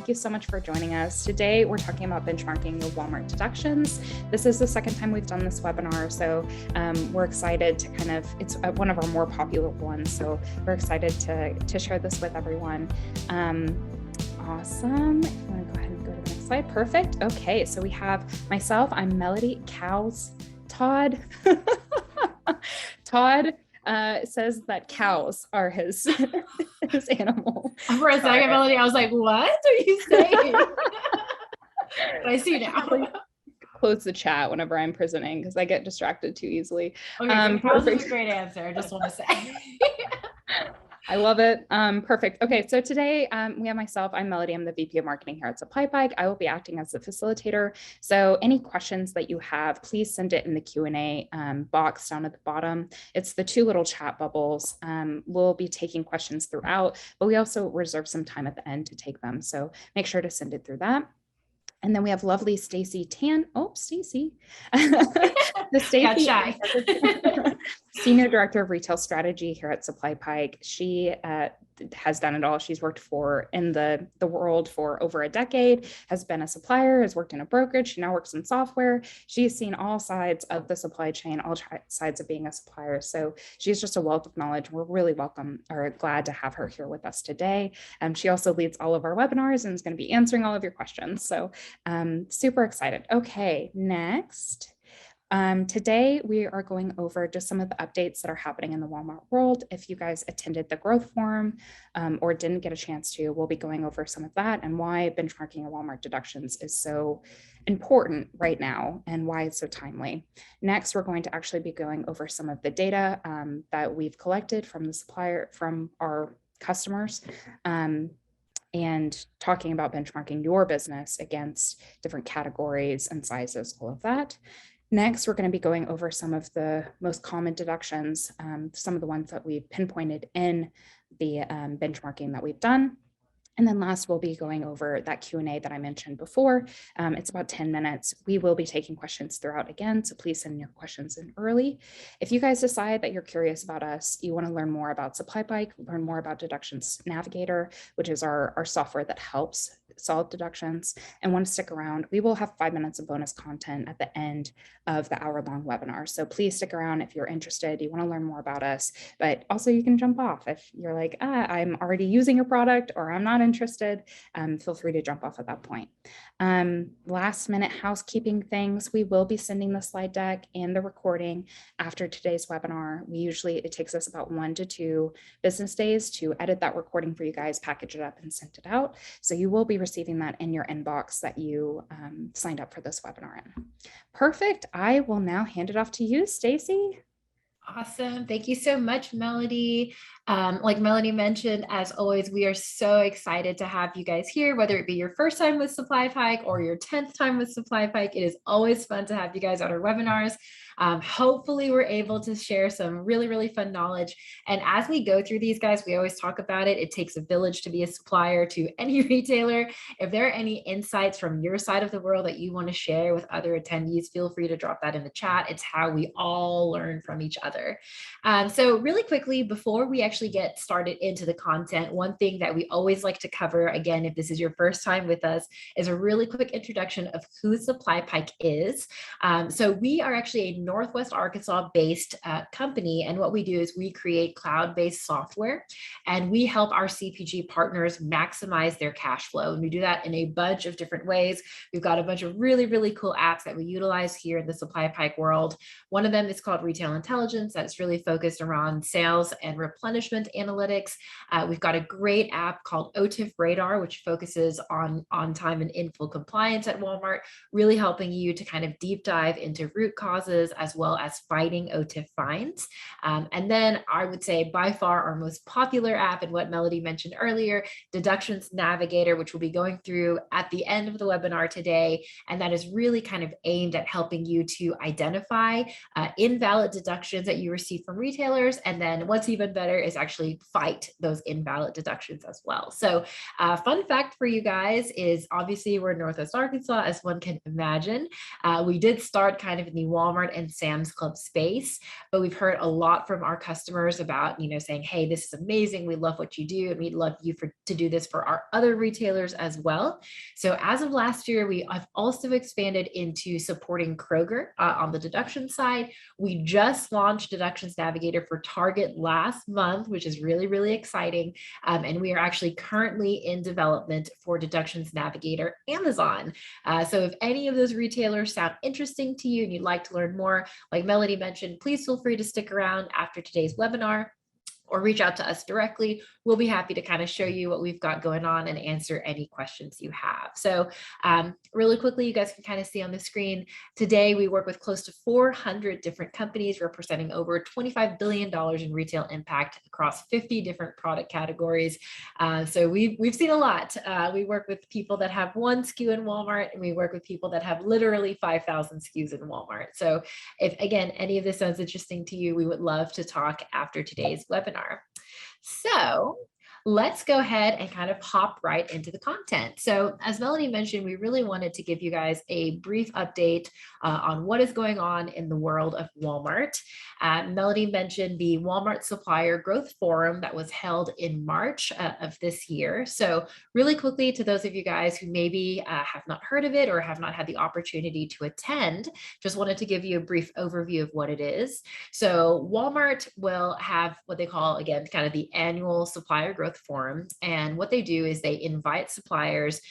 Thank you so much for joining us. Today, we're talking about benchmarking the Walmart Deductions. This is the second time we've done this webinar, so we're excited to it's one of our more popular ones, so we're excited to share this with everyone. Awesome. If you want to go ahead and go to the next slide. Perfect. Okay, so we have myself, I'm Melodie, cows, Todd. Todd says that cows are his animal. For a second, Melodie, I was like, what are you saying? But I see now. Close the chat whenever I'm presenting because I get distracted too easily. Okay, cows is a great answer. I just want to say. I love it. Perfect. Okay, so today we have myself. I'm Melodie. I'm the VP of Marketing here at SupplyPike. I will be acting as the facilitator. So any questions that you have, please send it in the Q&A box down at the bottom. It's the two little chat bubbles. We'll be taking questions throughout, but we also reserve some time at the end to take them. So make sure to send it through that. And then we have lovely Stacy Tan. Oh, Stacy. The Stacy, Senior Director of Retail Strategy here at SupplyPike. She has done it all. She's worked in the world for over a decade, has been a supplier, has worked in a brokerage. She now works in software. She's seen all sides of the supply chain, all sides of being a supplier. So she's just a wealth of knowledge. We're really glad to have her here with us today. She also leads all of our webinars and is going to be answering all of your questions. So super excited. Okay, next. Today, we are going over just some of the updates that are happening in the Walmart world. If you guys attended the growth forum or didn't get a chance to, we'll be going over some of that and why benchmarking of Walmart deductions is so important right now and why it's so timely. Next, we're going to actually be going over some of the data that we've collected from our customers. And talking about benchmarking your business against different categories and sizes, all of that. Next, we're going to be going over some of the most common deductions, some of the ones that we've pinpointed in the benchmarking that we've done. And then last, we'll be going over that Q&A that I mentioned before. It's about 10 minutes. We will be taking questions throughout again, so please send your questions in early. If you guys decide that you're curious about us, you want to learn more about SupplyPike, learn more about Deductions Navigator, which is our software that helps solve deductions, and want to stick around, we will have 5 minutes of bonus content at the end of the hour-long webinar. So please stick around if you're interested, you want to learn more about us, but also you can jump off if you're like, I'm already using your product or I'm not interested. Feel free to jump off at that point. Last minute housekeeping things, we will be sending the slide deck and the recording after today's webinar. It takes us about 1 to 2 business days to edit that recording for you guys, package it up and send it out. So you will be receiving that in your inbox that you signed up for this webinar in. Perfect. I will now hand it off to you, Stacy. Awesome. Thank you so much, Melodie. Like Melodie mentioned, as always, we are so excited to have you guys here, whether it be your first time with SupplyPike or your 10th time with SupplyPike. It is always fun to have you guys on our webinars. Hopefully we're able to share some really, really fun knowledge. And as we go through these, guys, we always talk about it. It takes a village to be a supplier to any retailer. If there are any insights from your side of the world that you want to share with other attendees, feel free to drop that in the chat. It's how we all learn from each other. So really quickly, before we actually get started into the content, one thing that we always like to cover, again, if this is your first time with us, is a really quick introduction of who SupplyPike is. So we are actually a Northwest Arkansas based company. And what we do is we create cloud-based software and we help our CPG partners maximize their cash flow. And we do that in a bunch of different ways. We've got a bunch of really, really cool apps that we utilize here in the SupplyPike world. One of them is called Retail Intelligence. That's really focused around sales and replenishment analytics. We've got a great app called OTIF Radar, which focuses on time and in full compliance at Walmart, really helping you to kind of deep dive into root causes as well as fighting OTIF fines. And then I would say by far our most popular app, and what Melodie mentioned earlier, Deductions Navigator, which we'll be going through at the end of the webinar today. And that is really kind of aimed at helping you to identify invalid deductions that you receive from retailers. And then what's even better is guys actually fight those invalid deductions as well. So fun fact for you guys is obviously we're in Northwest Arkansas, as one can imagine. We did start kind of in the Walmart and Sam's Club space, but we've heard a lot from our customers about, saying, hey, this is amazing. We love what you do, and we'd love you to do this for our other retailers as well. So as of last year, we have also expanded into supporting Kroger on the deduction side. We just launched Deductions Navigator for Target last month, which is really, really exciting. And we are actually currently in development for Deductions Navigator Amazon. So if any of those retailers sound interesting to you and you'd like to learn more, like Melodie mentioned, please feel free to stick around after today's webinar or reach out to us directly. We'll be happy to kind of show you what we've got going on and answer any questions you have. So really quickly, you guys can kind of see on the screen, today we work with close to 400 different companies representing over $25 billion in retail impact across 50 different product categories. So we've seen a lot. We work with people that have one SKU in Walmart, and we work with people that have literally 5,000 SKUs in Walmart. So if, again, any of this sounds interesting to you, we would love to talk after today's webinar. So let's go ahead and kind of hop right into the content. So as Melodie mentioned, we really wanted to give you guys a brief update on what is going on in the world of Walmart. Melodie mentioned the Walmart Supplier Growth Forum that was held in March of this year. So really quickly, to those of you guys who maybe have not heard of it or have not had the opportunity to attend, just wanted to give you a brief overview of what it is. So Walmart will have what they call, again, kind of the annual Supplier Growth Forum. And what they do is they invite suppliers.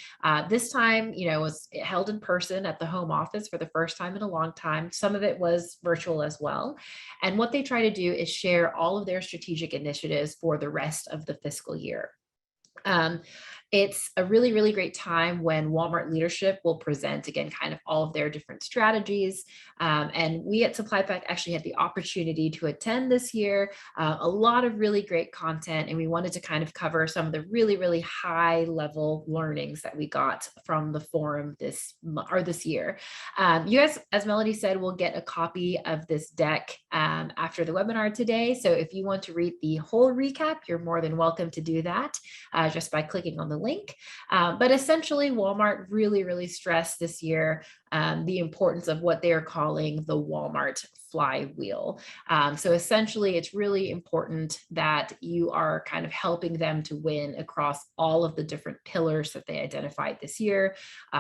This time, it was held in person at the home office for the first time in a long time. Some of it was virtual as well. And what they try to do is share all of their strategic initiatives for the rest of the fiscal year. It's a really, really great time when Walmart leadership will present, again, kind of all of their different strategies. And we at SupplyPike actually had the opportunity to attend this year, a lot of really great content. And we wanted to kind of cover some of the really, really high level learnings that we got from the forum this year. You guys, as Melodie said, will get a copy of this deck after the webinar today. So if you want to read the whole recap, you're more than welcome to do that just by clicking on the link. But essentially, Walmart really, really stressed this year the importance of what they are calling the Walmart flywheel. So essentially, it's really important that you are kind of helping them to win across all of the different pillars that they identified this year.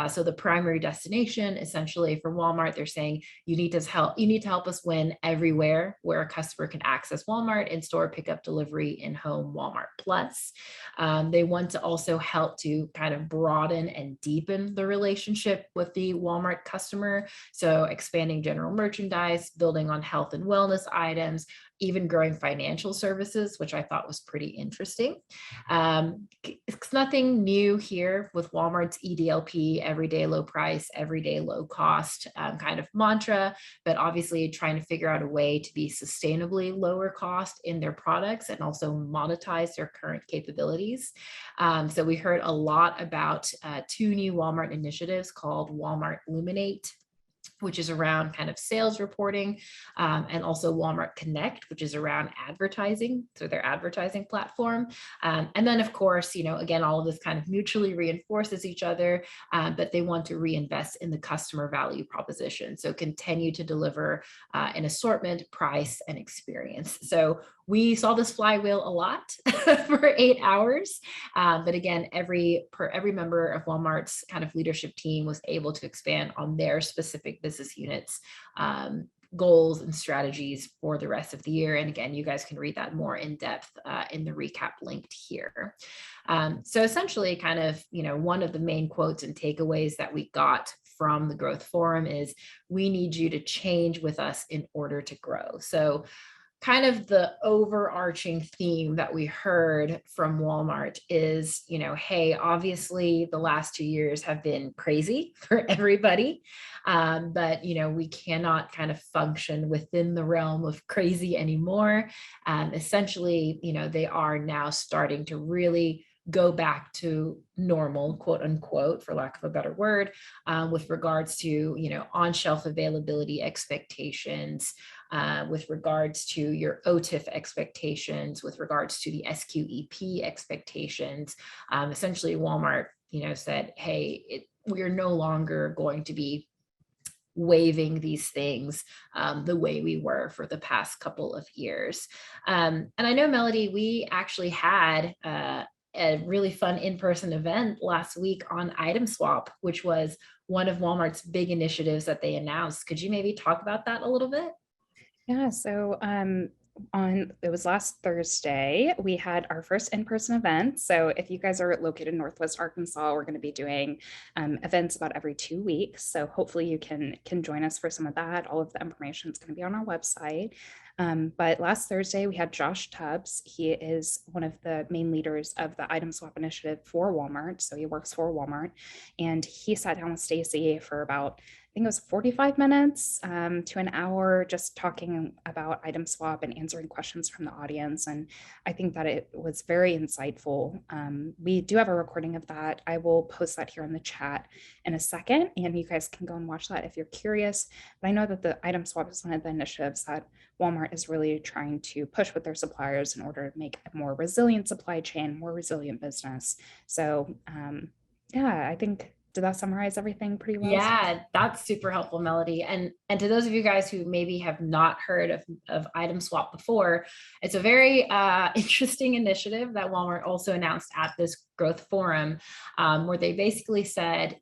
So the primary destination, essentially for Walmart, they're saying you need to help us win everywhere where a customer can access Walmart: in-store, pickup, delivery, in-home, Walmart Plus. They want to also help to kind of broaden and deepen the relationship with the Walmart customer. So expanding general merchandise, building on health and wellness items, even growing financial services, which I thought was pretty interesting. It's nothing new here with Walmart's EDLP, everyday low price, everyday low cost kind of mantra, but obviously trying to figure out a way to be sustainably lower cost in their products and also monetize their current capabilities. So we heard a lot about two new Walmart initiatives called Walmart Illuminate, which is around kind of sales reporting, and also Walmart Connect, which is around advertising, so their advertising platform. And then, of course, again, all of this kind of mutually reinforces each other, but they want to reinvest in the customer value proposition. So continue to deliver an assortment, price, and experience. So we saw this flywheel a lot for 8 hours. But again, every member of Walmart's kind of leadership team was able to expand on their specific business units, goals and strategies for the rest of the year. And again, you guys can read that more in depth in the recap linked here. So essentially, kind of, one of the main quotes and takeaways that we got from the Growth Forum is, we need you to change with us in order to grow. So kind of the overarching theme that we heard from Walmart is, hey, obviously the last 2 years have been crazy for everybody, but, we cannot kind of function within the realm of crazy anymore. Essentially, they are now starting to really go back to normal, quote unquote, for lack of a better word, with regards to, on-shelf availability expectations, with regards to your OTIF expectations, with regards to the SQEP expectations. Essentially, Walmart, said, hey, we are no longer going to be waiving these things the way we were for the past couple of years. And I know, Melodie, we actually had a really fun in-person event last week on Item Swap, which was one of Walmart's big initiatives that they announced. Could you maybe talk about that a little bit? Yeah, so it was last Thursday, we had our first in-person event. So if you guys are located in Northwest Arkansas, we're going to be doing events about every 2 weeks. So hopefully you can join us for some of that. All of the information is going to be on our website. But last Thursday, we had Josh Tubbs. He is one of the main leaders of the Item Swap Initiative for Walmart. So he works for Walmart. And he sat down with Stacy for about, I think it was 45 minutes to an hour, just talking about item swap and answering questions from the audience. And I think that it was very insightful. We do have a recording of that. I will post that here in the chat in a second, and you guys can go and watch that if you're curious. But I know that the item swap is one of the initiatives that Walmart is really trying to push with their suppliers in order to make a more resilient supply chain, more resilient business. So yeah, I think, did that summarize everything pretty well? Yeah, that's super helpful, Melodie. And to those of you guys who maybe have not heard of Item Swap before, it's a very interesting initiative that Walmart also announced at this growth forum, where they basically said,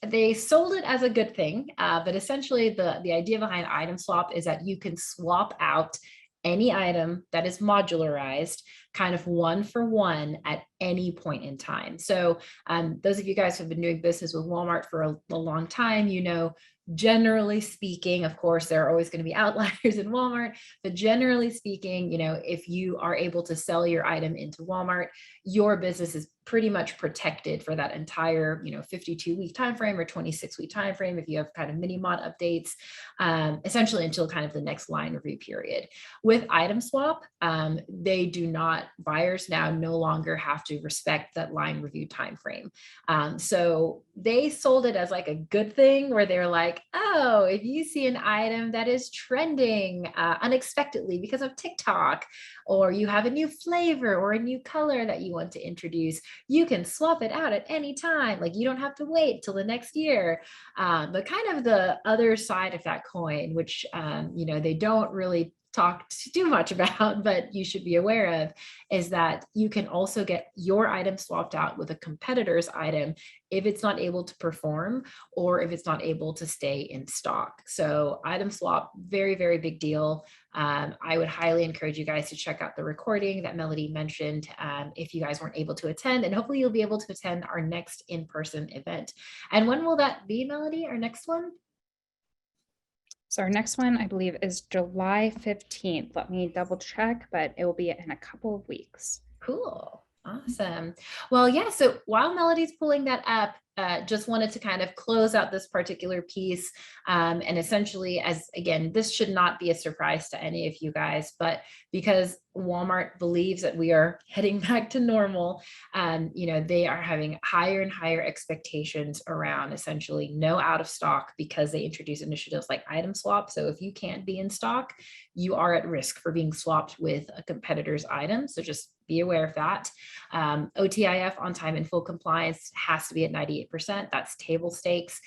they sold it as a good thing, but essentially the idea behind Item Swap is that you can swap out any item that is modularized kind of one for one at any point in time. So those of you guys who have been doing business with Walmart for a long time, generally speaking, of course, there are always going to be outliers in Walmart, but generally speaking, if you are able to sell your item into Walmart, your business is pretty much protected for that entire, 52-week time frame or 26-week time frame if you have kind of mini mod updates, essentially until kind of the next line review period. With Item Swap, they do not, buyers now no longer have to respect that line review time frame. So they sold it as like a good thing, where they're like, oh, if you see an item that is trending unexpectedly because of TikTok, or you have a new flavor or a new color that you want to introduce, you can swap it out at any time. Like, you don't have to wait till the next year. But kind of the other side of that coin, which they don't really talk too much about, but you should be aware of, is that you can also get your item swapped out with a competitor's item if it's not able to perform or if it's not able to stay in stock. So item swap, very, very big deal. I would highly encourage you guys to check out the recording that Melodie mentioned if you guys weren't able to attend, and hopefully you'll be able to attend our next in-person event. And when will that be, Melodie, our next one? So our next one, I believe, is July 15th. Let me double check, but it will be in a couple of weeks. Cool. Awesome. Well, yeah, so while Melodie's pulling that up, just wanted to kind of close out this particular piece. And essentially, as again, this should not be a surprise to any of you guys, but because Walmart believes that we are heading back to normal, they are having higher and higher expectations around essentially no out of stock, because they introduce initiatives like item swap. So if you can't be in stock, you are at risk for being swapped with a competitor's item. So just be aware of that. OTIF, on time and full compliance, has to be at 98%. That's table stakes.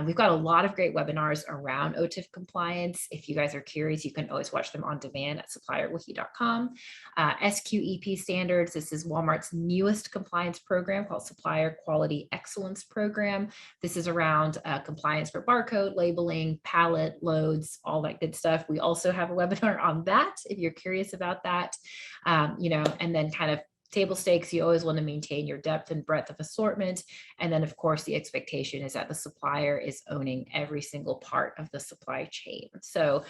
We've got a lot of great webinars around OTIF compliance. If you guys are curious, you can always watch them on demand at supplierwiki.com. SQEP standards. This is Walmart's newest compliance program called Supplier Quality Excellence Program. This is around compliance for barcode, labeling, pallet, loads, all that good stuff. We also have a webinar on that if you're curious about that. And then kind of table stakes, you always want to maintain your depth and breadth of assortment. And then, of course, the expectation is that the supplier is owning every single part of the supply chain. So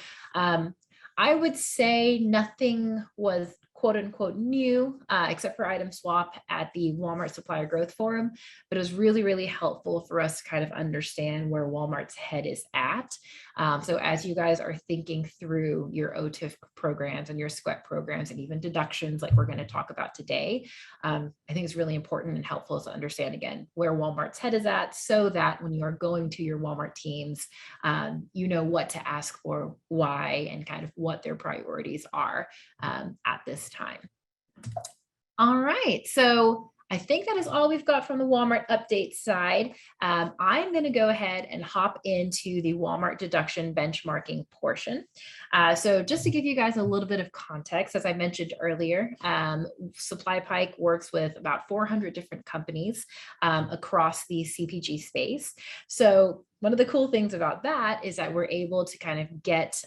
I would say nothing was quote unquote new, except for item swap at the Walmart Supplier Growth Forum, but it was really, really helpful for us to kind of understand where Walmart's head is at. So as you guys are thinking through your OTIF programs and your SQUET programs and even deductions like we're going to talk about today, I think it's really important and helpful to understand again where Walmart's head is at, so that when you are going to your Walmart teams, you know what to ask for, why, and kind of what their priorities are at this time. All right, so I think that is all we've got from the Walmart update side. I'm going to go ahead and hop into the Walmart deduction benchmarking portion. So just to give you guys a little bit of context, as I mentioned earlier, SupplyPike works with about 400 different companies across the CPG space. So one of the cool things about that is that we're able to kind of get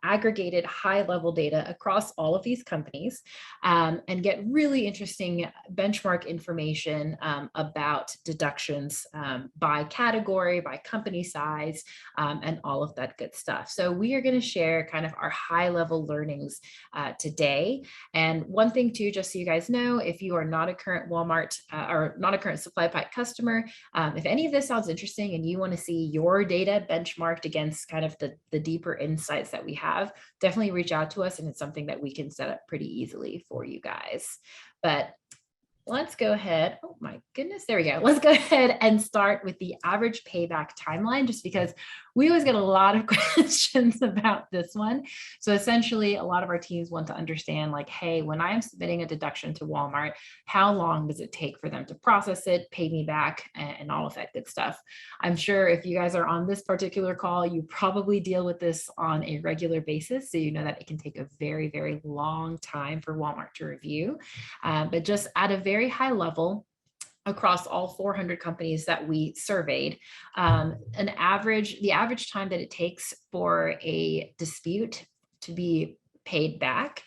aggregated high-level data across all of these companies and get really interesting benchmark information about deductions by category, by company size, and all of that good stuff. So we are going to share kind of our high-level learnings today. And one thing too, just so you guys know, if you are not a current Walmart or not a current SupplyPike customer, if any of this sounds interesting and you want to see your data benchmarked against kind of the deeper insights that we have, definitely reach out to us, and it's something that we can set up pretty easily for you guys. But let's go ahead. Oh my goodness, there we go. Let's go ahead and start with the average payback timeline, just because we always get a lot of questions about this one. So essentially, a lot of our teams want to understand, like, hey, when I'm submitting a deduction to Walmart, how long does it take for them to process it, pay me back, and all of that good stuff. I'm sure if you guys are on this particular call, you probably deal with this on a regular basis. So you know that it can take a very, very long time for Walmart to review. But just at a very high level, across all 400 companies that we surveyed, the average time that it takes for a dispute to be paid back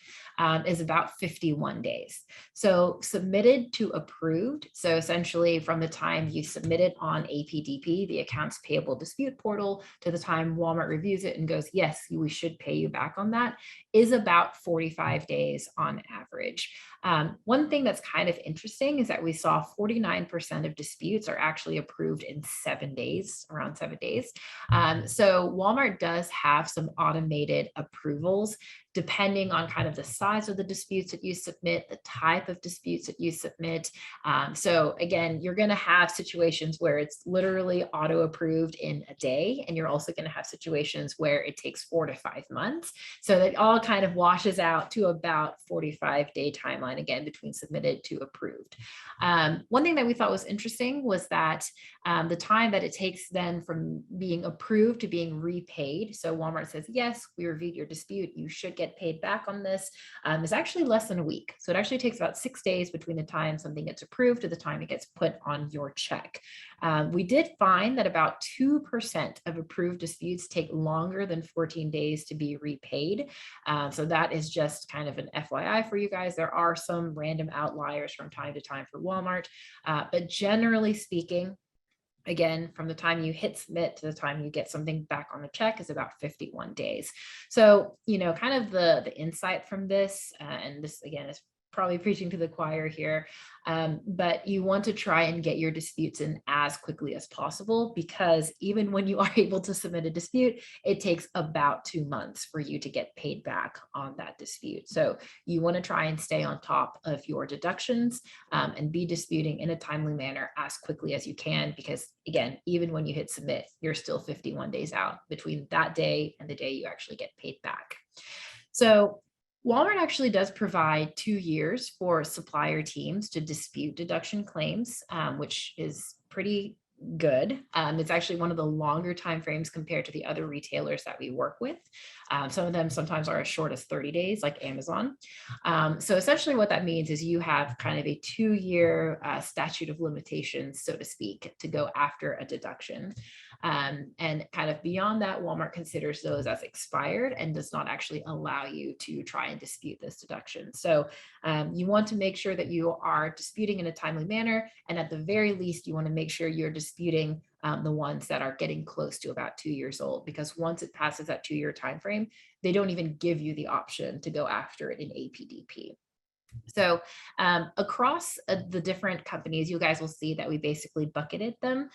is about 51 days. So submitted to approved. So essentially from the time you submit it on APDP, the accounts payable dispute portal, to the time Walmart reviews it and goes, yes, we should pay you back on that, is about 45 days on average. One thing that's kind of interesting is that we saw 49% of disputes are actually approved in 7 days, around 7 days. So Walmart does have some automated approvals depending on kind of the size of the disputes that you submit, the type of disputes that you submit. So again, you're going to have situations where it's literally auto approved in a day, and you're also going to have situations where it takes 4 to 5 months. So that all kind of washes out to about 45-day timeline, again, between submitted to approved. One thing that we thought was interesting was that the time that it takes then from being approved to being repaid. So Walmart says, yes, we reviewed your dispute, you should get paid back on this, is actually less than a week. So it actually takes about 6 days between the time something gets approved to the time it gets put on your check. We did find that about 2% of approved disputes take longer than 14 days to be repaid. So that is just kind of an FYI for you guys. There are some random outliers from time to time for Walmart, but generally speaking, again, from the time you hit submit to the time you get something back on the check is about 51 days. So, you know, kind of the insight from this, and this again is probably preaching to the choir here, but you want to try and get your disputes in as quickly as possible, because even when you are able to submit a dispute, it takes about 2 months for you to get paid back on that dispute. So you want to try and stay on top of your deductions and be disputing in a timely manner as quickly as you can, because again, even when you hit submit, you're still 51 days out between that day and the day you actually get paid back. So Walmart actually does provide 2 years for supplier teams to dispute deduction claims, which is pretty good. It's actually one of the longer timeframes compared to the other retailers that we work with. Some of them sometimes are as short as 30 days, like Amazon. So essentially what that means is you have kind of a 2-year statute of limitations, so to speak, to go after a deduction. And kind of beyond that, Walmart considers those as expired and does not actually allow you to try and dispute this deduction. So you want to make sure that you are disputing in a timely manner, and at the very least, you want to make sure you're disputing the ones that are getting close to about 2 years old, because once it passes that 2-year time frame, they don't even give you the option to go after it in APDP. So across the different companies, you guys will see that we basically bucketed them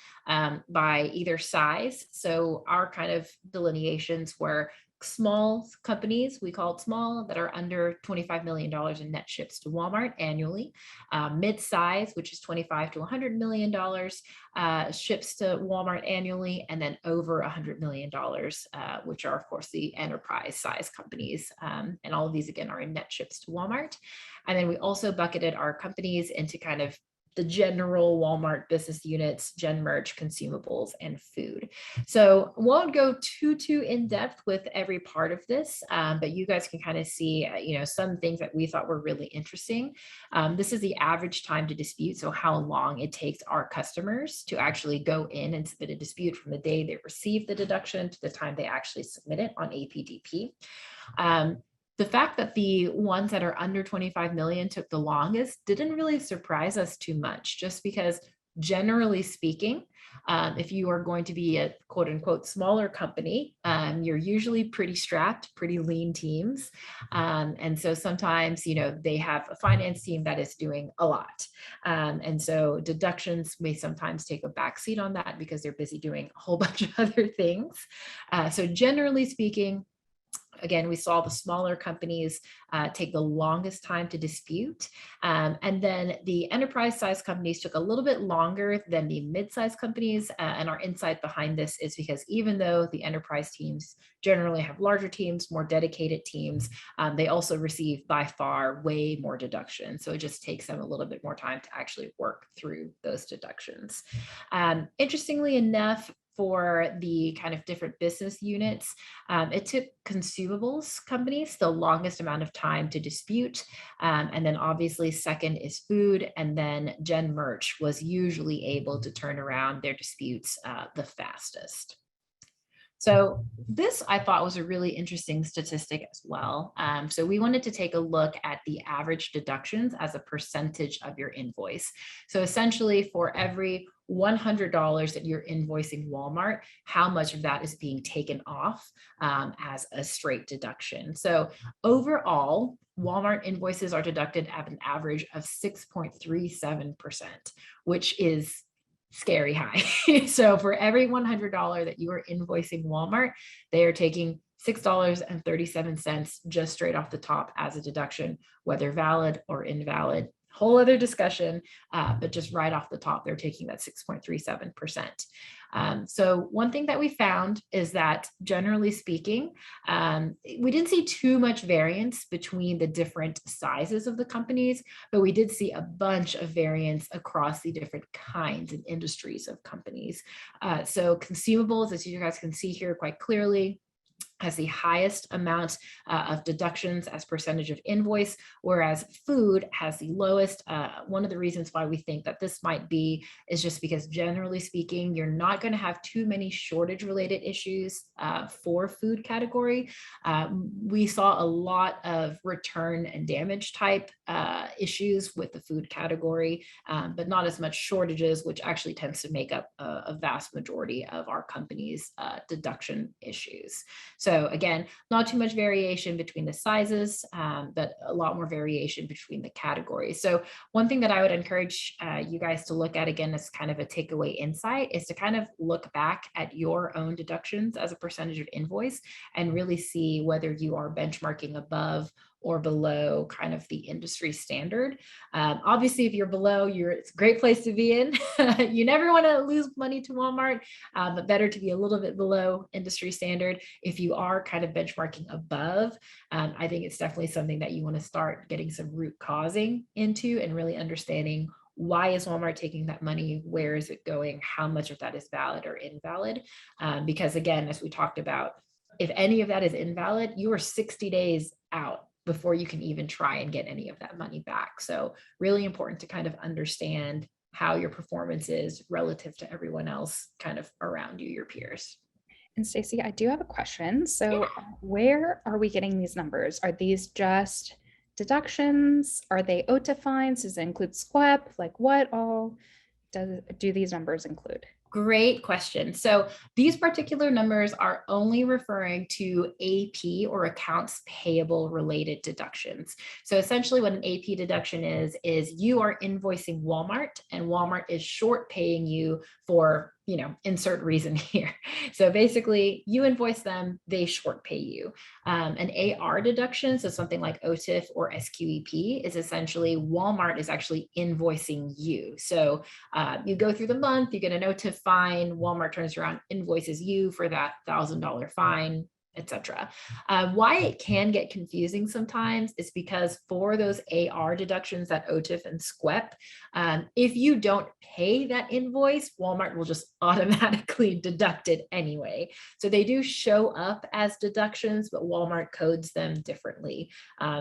by either size. So our kind of delineations were small companies, we call it small, that are under $25 million in net ships to Walmart annually. Mid-size, which is $25 to $100 million ships to Walmart annually, and then over $100 million, which are, of course, the enterprise size companies. And all of these, again, are in net ships to Walmart. And then we also bucketed our companies into kind of the general Walmart business units, gen merch, consumables, and food. So won't go too in depth with every part of this, but you guys can kind of see, some things that we thought were really interesting. This is the average time to dispute. So how long it takes our customers to actually go in and submit a dispute from the day they receive the deduction to the time they actually submit it on APDP. The fact that the ones that are under 25 million took the longest didn't really surprise us too much, just because generally speaking, if you are going to be a quote unquote smaller company, you're usually pretty strapped, pretty lean teams. And so sometimes, they have a finance team that is doing a lot. And so deductions may sometimes take a backseat on that because they're busy doing a whole bunch of other things. So generally speaking, again, we saw the smaller companies take the longest time to dispute. And then the enterprise size companies took a little bit longer than the mid-sized companies. And our insight behind this is because even though the enterprise teams generally have larger teams, more dedicated teams, they also receive by far way more deductions. So it just takes them a little bit more time to actually work through those deductions. Interestingly enough, for the kind of different business units, it took consumables companies the longest amount of time to dispute. And then obviously second is food, and then gen merch was usually able to turn around their disputes the fastest. So this I thought was a really interesting statistic as well. So we wanted to take a look at the average deductions as a percentage of your invoice. So essentially for every $100 that you're invoicing Walmart, how much of that is being taken off as a straight deduction. So overall, Walmart invoices are deducted at an average of 6.37%, which is scary high. So for every $100 that you are invoicing Walmart, they are taking $6.37 just straight off the top as a deduction, whether valid or invalid. Whole other discussion, but just right off the top, they're taking that 6.37%. So one thing that we found is that generally speaking, we didn't see too much variance between the different sizes of the companies, but we did see a bunch of variance across the different kinds and industries of companies. So consumables, as you guys can see here quite clearly, has the highest amount of deductions as percentage of invoice, whereas food has the lowest. One of the reasons why we think that this might be is just because generally speaking, you're not going to have too many shortage related issues for food category. We saw a lot of return and damage type issues with the food category, but not as much shortages, which actually tends to make up a vast majority of our company's deduction issues. So again, not too much variation between the sizes, but a lot more variation between the categories. So one thing that I would encourage you guys to look at, again, as kind of a takeaway insight, is to kind of look back at your own deductions as a percentage of invoice and really see whether you are benchmarking above or below kind of the industry standard. Obviously, if you're below, it's a great place to be in. You never want to lose money to Walmart, but better to be a little bit below industry standard. If you are kind of benchmarking above, I think it's definitely something that you want to start getting some root causing into and really understanding why is Walmart taking that money? Where is it going? How much of that is valid or invalid? Because again, as we talked about, if any of that is invalid, you are 60 days out before you can even try and get any of that money back. So really important to kind of understand how your performance is relative to everyone else kind of around you, your peers. And Stacy, I do have a question. So where are we getting these numbers? Are these just deductions? Are they OTA fines? Does it include SQEP? Like what all do these numbers include? Great question. So these particular numbers are only referring to AP or accounts payable related deductions. So essentially what an AP deduction is you are invoicing Walmart and Walmart is short paying you for, insert reason here. So basically you invoice them, they short pay you. An AR deduction, so something like OTIF or SQEP, is essentially Walmart is actually invoicing you. So you go through the month, you get a OTIF fine, Walmart turns around, invoices you for that $1,000 fine, etc. Why it can get confusing sometimes is because for those AR deductions, that OTIF and SQEP, if you don't pay that invoice, Walmart will just automatically deduct it anyway. So they do show up as deductions, but Walmart codes them differently.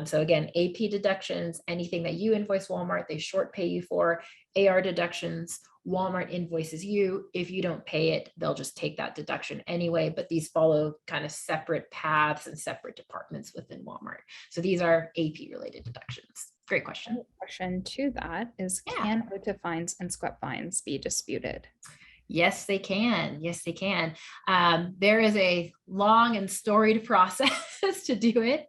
So again, AP deductions, anything that you invoice Walmart, they short pay you for. AR deductions, Walmart invoices you. If you don't pay it, they'll just take that deduction anyway, but these follow kind of separate paths and separate departments within Walmart. So these are AP related deductions. Great question. Question to that is, Yeah. can OTIF fines and SQEP fines be disputed? Yes, they can. Yes, they can. There is a long and storied process to do it.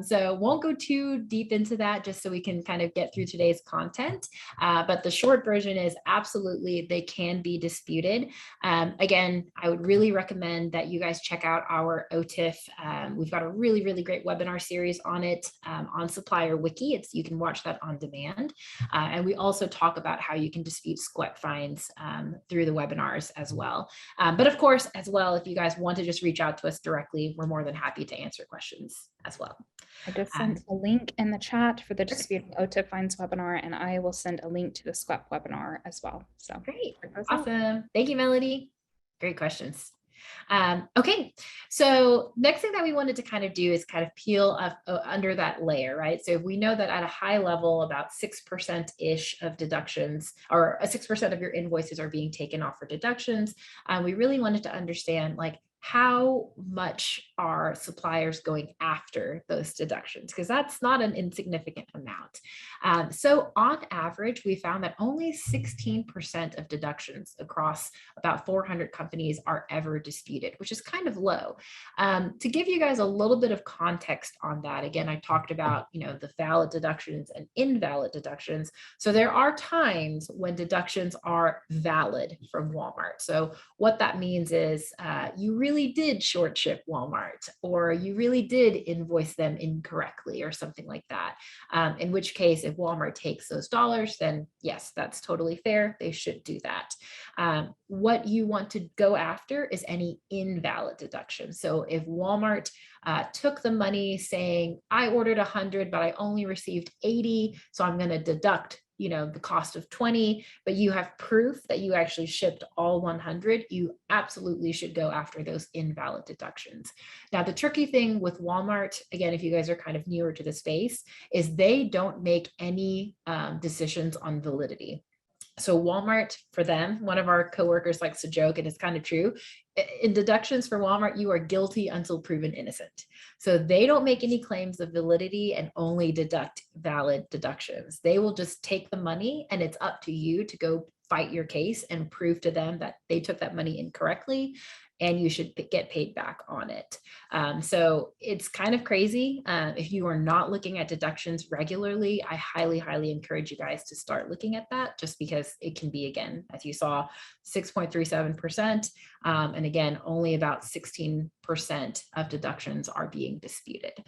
So won't go too deep into that just so we can kind of get through today's content. But the short version is absolutely they can be disputed. Again, I would really recommend that you guys check out our OTIF. We've got a really, really great webinar series on it on Supplier Wiki. You can watch that on demand. And we also talk about how you can dispute SQEP fines through the webinars as well. But of course, as well, if you guys want to just reach out to us directly, we're more than happy to answer questions as well. I just sent a link in the chat for the disputing OTIF fines webinar, and I will send a link to the SQEP webinar as well. So great. Awesome. Thank you, Melody. Great questions. Okay, so next thing that we wanted to kind of do is kind of peel up under that layer, right? So if we know that at a high level, about 6%-ish of deductions, or 6% of your invoices are being taken off for deductions, we really wanted to understand, like, how much are suppliers going after those deductions? Because that's not an insignificant amount. So on average, we found that only 16% of deductions across about 400 companies are ever disputed, which is kind of low. To give you guys a little bit of context on that, again, I talked about, the valid deductions and invalid deductions. So there are times when deductions are valid from Walmart. So what that means is you really did short ship Walmart, or you really did invoice them incorrectly or something like that. In which case, if Walmart takes those dollars, then yes, that's totally fair. They should do that. What you want to go after is any invalid deduction. So if Walmart took the money saying, I ordered 100, but I only received 80, so I'm going to deduct the cost of 20, but you have proof that you actually shipped all 100, you absolutely should go after those invalid deductions. Now, the tricky thing with Walmart, again, if you guys are kind of newer to the space, is they don't make any decisions on validity. So Walmart, for them, one of our coworkers likes to joke, and it's kind of true, in deductions for Walmart, you are guilty until proven innocent. So they don't make any claims of validity and only deduct valid deductions. They will just take the money, and it's up to you to go fight your case and prove to them that they took that money incorrectly and you should get paid back on it. So it's kind of crazy. If you are not looking at deductions regularly, I highly, highly encourage you guys to start looking at that, just because it can be, again, as you saw, 6.37%. And again, only about 16% of deductions are being disputed.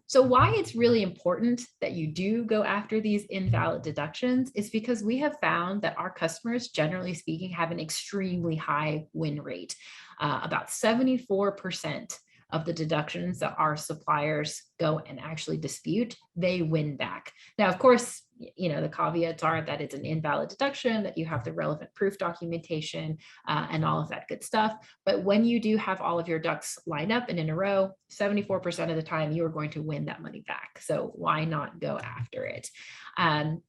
So why it's really important that you do go after these invalid deductions is because we have found that our customers, generally speaking, have an extremely high win rate. About 74% of the deductions that our suppliers go and actually dispute, they win back. Now, of course, the caveats are that it's an invalid deduction, that you have the relevant proof documentation and all of that good stuff. But when you do have all of your ducks lined up and in a row, 74% of the time, you are going to win that money back. So why not go after it?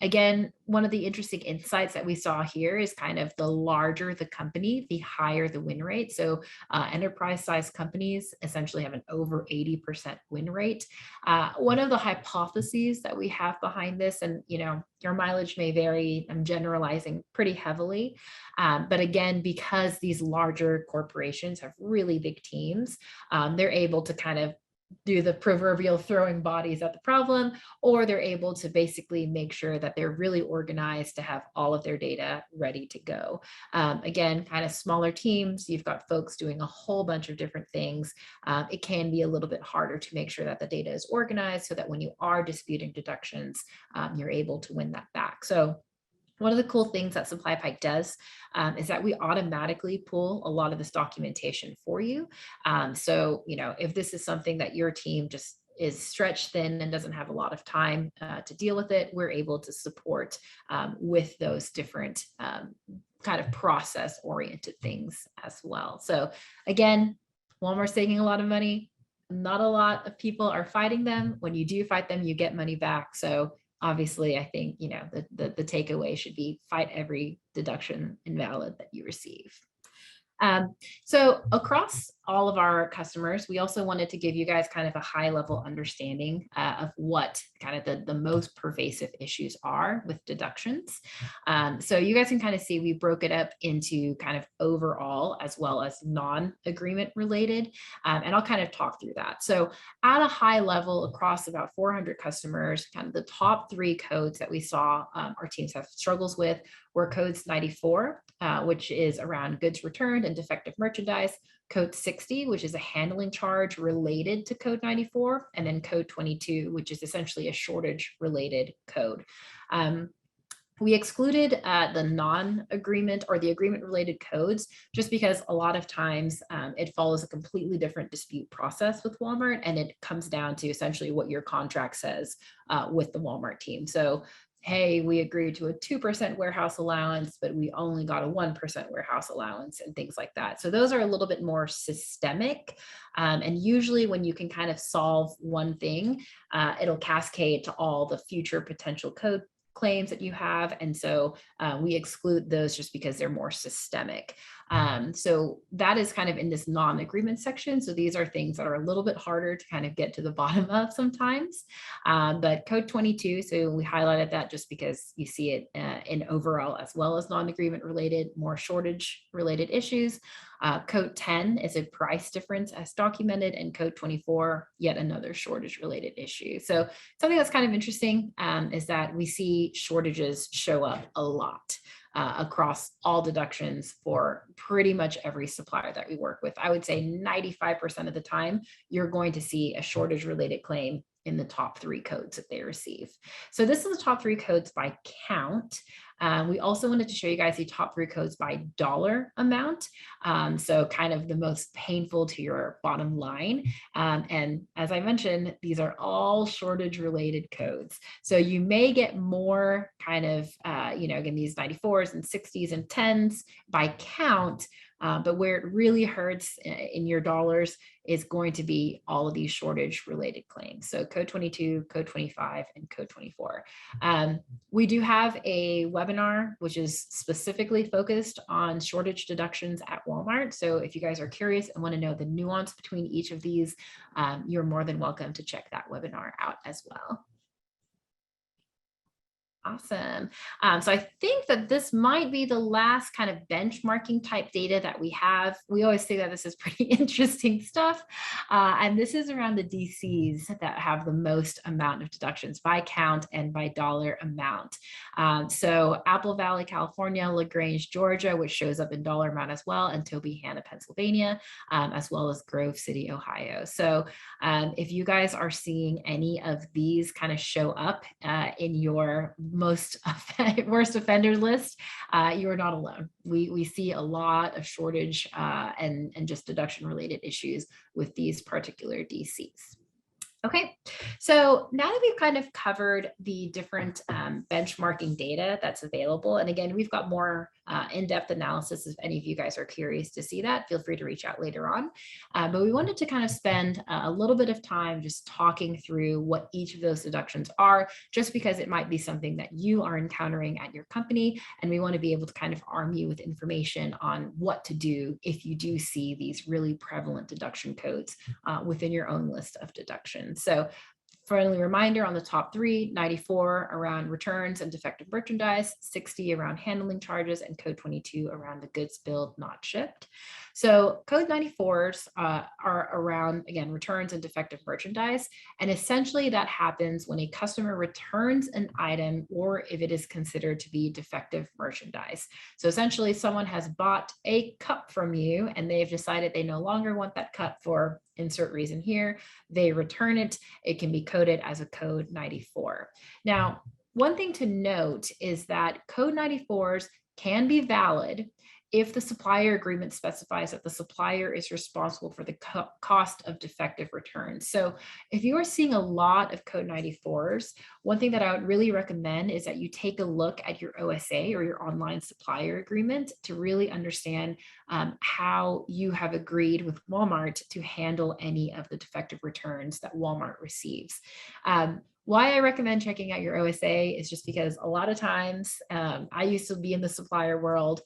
Again, one of the interesting insights that we saw here is kind of the larger the company, the higher the win rate. So enterprise-sized companies essentially have an over 80% win rate. One of the hypotheses that we have behind this, and your mileage may vary. I'm generalizing pretty heavily. But again, because these larger corporations have really big teams, they're able to kind of do the proverbial throwing bodies at the problem, or they're able to basically make sure that they're really organized to have all of their data ready to go. Again, kind of smaller teams, you've got folks doing a whole bunch of different things. It can be a little bit harder to make sure that the data is organized so that when you are disputing deductions, you're able to win that back. So one of the cool things that SupplyPike does is that we automatically pull a lot of this documentation for you. So, if this is something that your team just is stretched thin and doesn't have a lot of time to deal with it, we're able to support with those different kind of process oriented things as well. So again, Walmart's taking a lot of money. Not a lot of people are fighting them. When you do fight them, you get money back. So obviously, I think, the takeaway should be fight every deduction invalid that you receive. So across all of our customers, we also wanted to give you guys kind of a high level understanding of what kind of the most pervasive issues are with deductions. So you guys can kind of see we broke it up into kind of overall as well as non-agreement related. And I'll kind of talk through that. So at a high level across about 400 customers, kind of the top 3 codes that we saw our teams have struggles with were codes 94, which is around goods returned and defective merchandise, code 60, which is a handling charge related to code 94, and then code 22, which is essentially a shortage related code. We excluded the non-agreement or the agreement related codes just because a lot of times it follows a completely different dispute process with Walmart, and it comes down to essentially what your contract says with the Walmart team. So hey, we agreed to a 2% warehouse allowance, but we only got a 1% warehouse allowance and things like that. So those are a little bit more systemic. And usually when you can kind of solve one thing, it'll cascade to all the future potential code claims that you have. And so we exclude those just because they're more systemic. So that is kind of in this non-agreement section. So these are things that are a little bit harder to kind of get to the bottom of sometimes. But code 22, so we highlighted that just because you see it in overall as well as non-agreement related, more shortage related issues. Code 10 is a price difference as documented, and code 24, yet another shortage related issue. So something that's kind of interesting is that we see shortages show up a lot across all deductions for pretty much every supplier that we work with. I would say 95% of the time, you're going to see a shortage related claim in the top 3 codes that they receive. So this is the top 3 codes by count. We also wanted to show you guys the top 3 codes by dollar amount. So kind of the most painful to your bottom line. And as I mentioned, these are all shortage related codes. So you may get more kind of, again, these 94s and 60s and 10s by count. But where it really hurts in your dollars is going to be all of these shortage related claims. So code 22, code 25, and code 24. We do have a webinar, which is specifically focused on shortage deductions at Walmart. So if you guys are curious and want to know the nuance between each of these, you're more than welcome to check that webinar out as well. Awesome. So I think that this might be the last kind of benchmarking type data that we have. We always say that this is pretty interesting stuff. And this is around the DCs that have the most amount of deductions by count and by dollar amount. So Apple Valley, California, LaGrange, Georgia, which shows up in dollar amount as well, and Tobyhanna, Pennsylvania, as well as Grove City, Ohio. So if you guys are seeing any of these kind of show up in your worst offender list, you are not alone. We see a lot of shortage and just deduction related issues with these particular DCs. Okay, so now that we've kind of covered the different benchmarking data that's available, and again, we've got more in-depth analysis if any of you guys are curious to see that, feel free to reach out later on. But we wanted to kind of spend a little bit of time just talking through what each of those deductions are, just because it might be something that you are encountering at your company, and we want to be able to kind of arm you with information on what to do if you do see these really prevalent deduction codes within your own list of deductions. So friendly reminder on the top three: 94 around returns and defective merchandise, 60 around handling charges, and code 22 around the goods billed not shipped. So code 94s are around, again, returns and defective merchandise. And essentially that happens when a customer returns an item or if it is considered to be defective merchandise. So essentially someone has bought a cup from you and they've decided they no longer want that cup for insert reason here. They return it. It can be coded as a code 94. Now, one thing to note is that code 94s can be valid if the supplier agreement specifies that the supplier is responsible for the cost of defective returns. So if you are seeing a lot of code 94s, one thing that I would really recommend is that you take a look at your OSA or your online supplier agreement to really understand how you have agreed with Walmart to handle any of the defective returns that Walmart receives. Why I recommend checking out your OSA is just because a lot of times I used to be in the supplier world.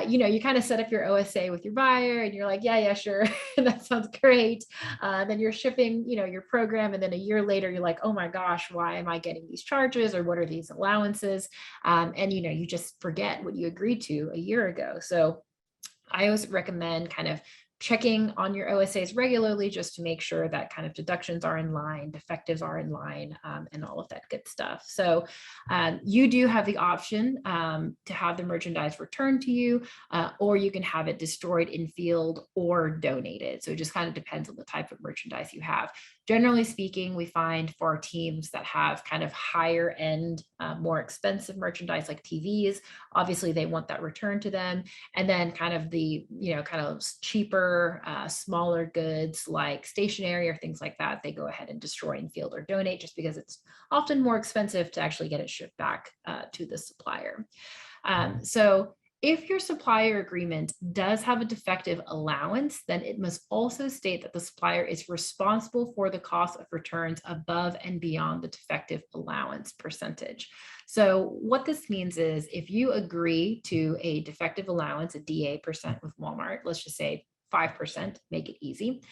You kind of set up your OSA with your buyer and you're like, yeah, sure. That sounds great. Then you're shipping, your program. And then a year later, you're like, oh my gosh, why am I getting these charges? Or what are these allowances? And you just forget what you agreed to a year ago. So I always recommend kind of checking on your OSAs regularly just to make sure that kind of deductions are in line, defectives are in line, and all of that good stuff. So you do have the option to have the merchandise returned to you, or you can have it destroyed in field or donated. So it just kind of depends on the type of merchandise you have. Generally speaking, we find for our teams that have kind of higher end, more expensive merchandise like TVs, obviously they want that returned to them. And then kind of the, kind of cheaper, smaller goods like stationery or things like that, they go ahead and destroy in field or donate just because it's often more expensive to actually get it shipped back to the supplier. So if your supplier agreement does have a defective allowance, then it must also state that the supplier is responsible for the cost of returns above and beyond the defective allowance percentage. So what this means is if you agree to a defective allowance, a DA percent with Walmart, let's just say 5%, make it easy.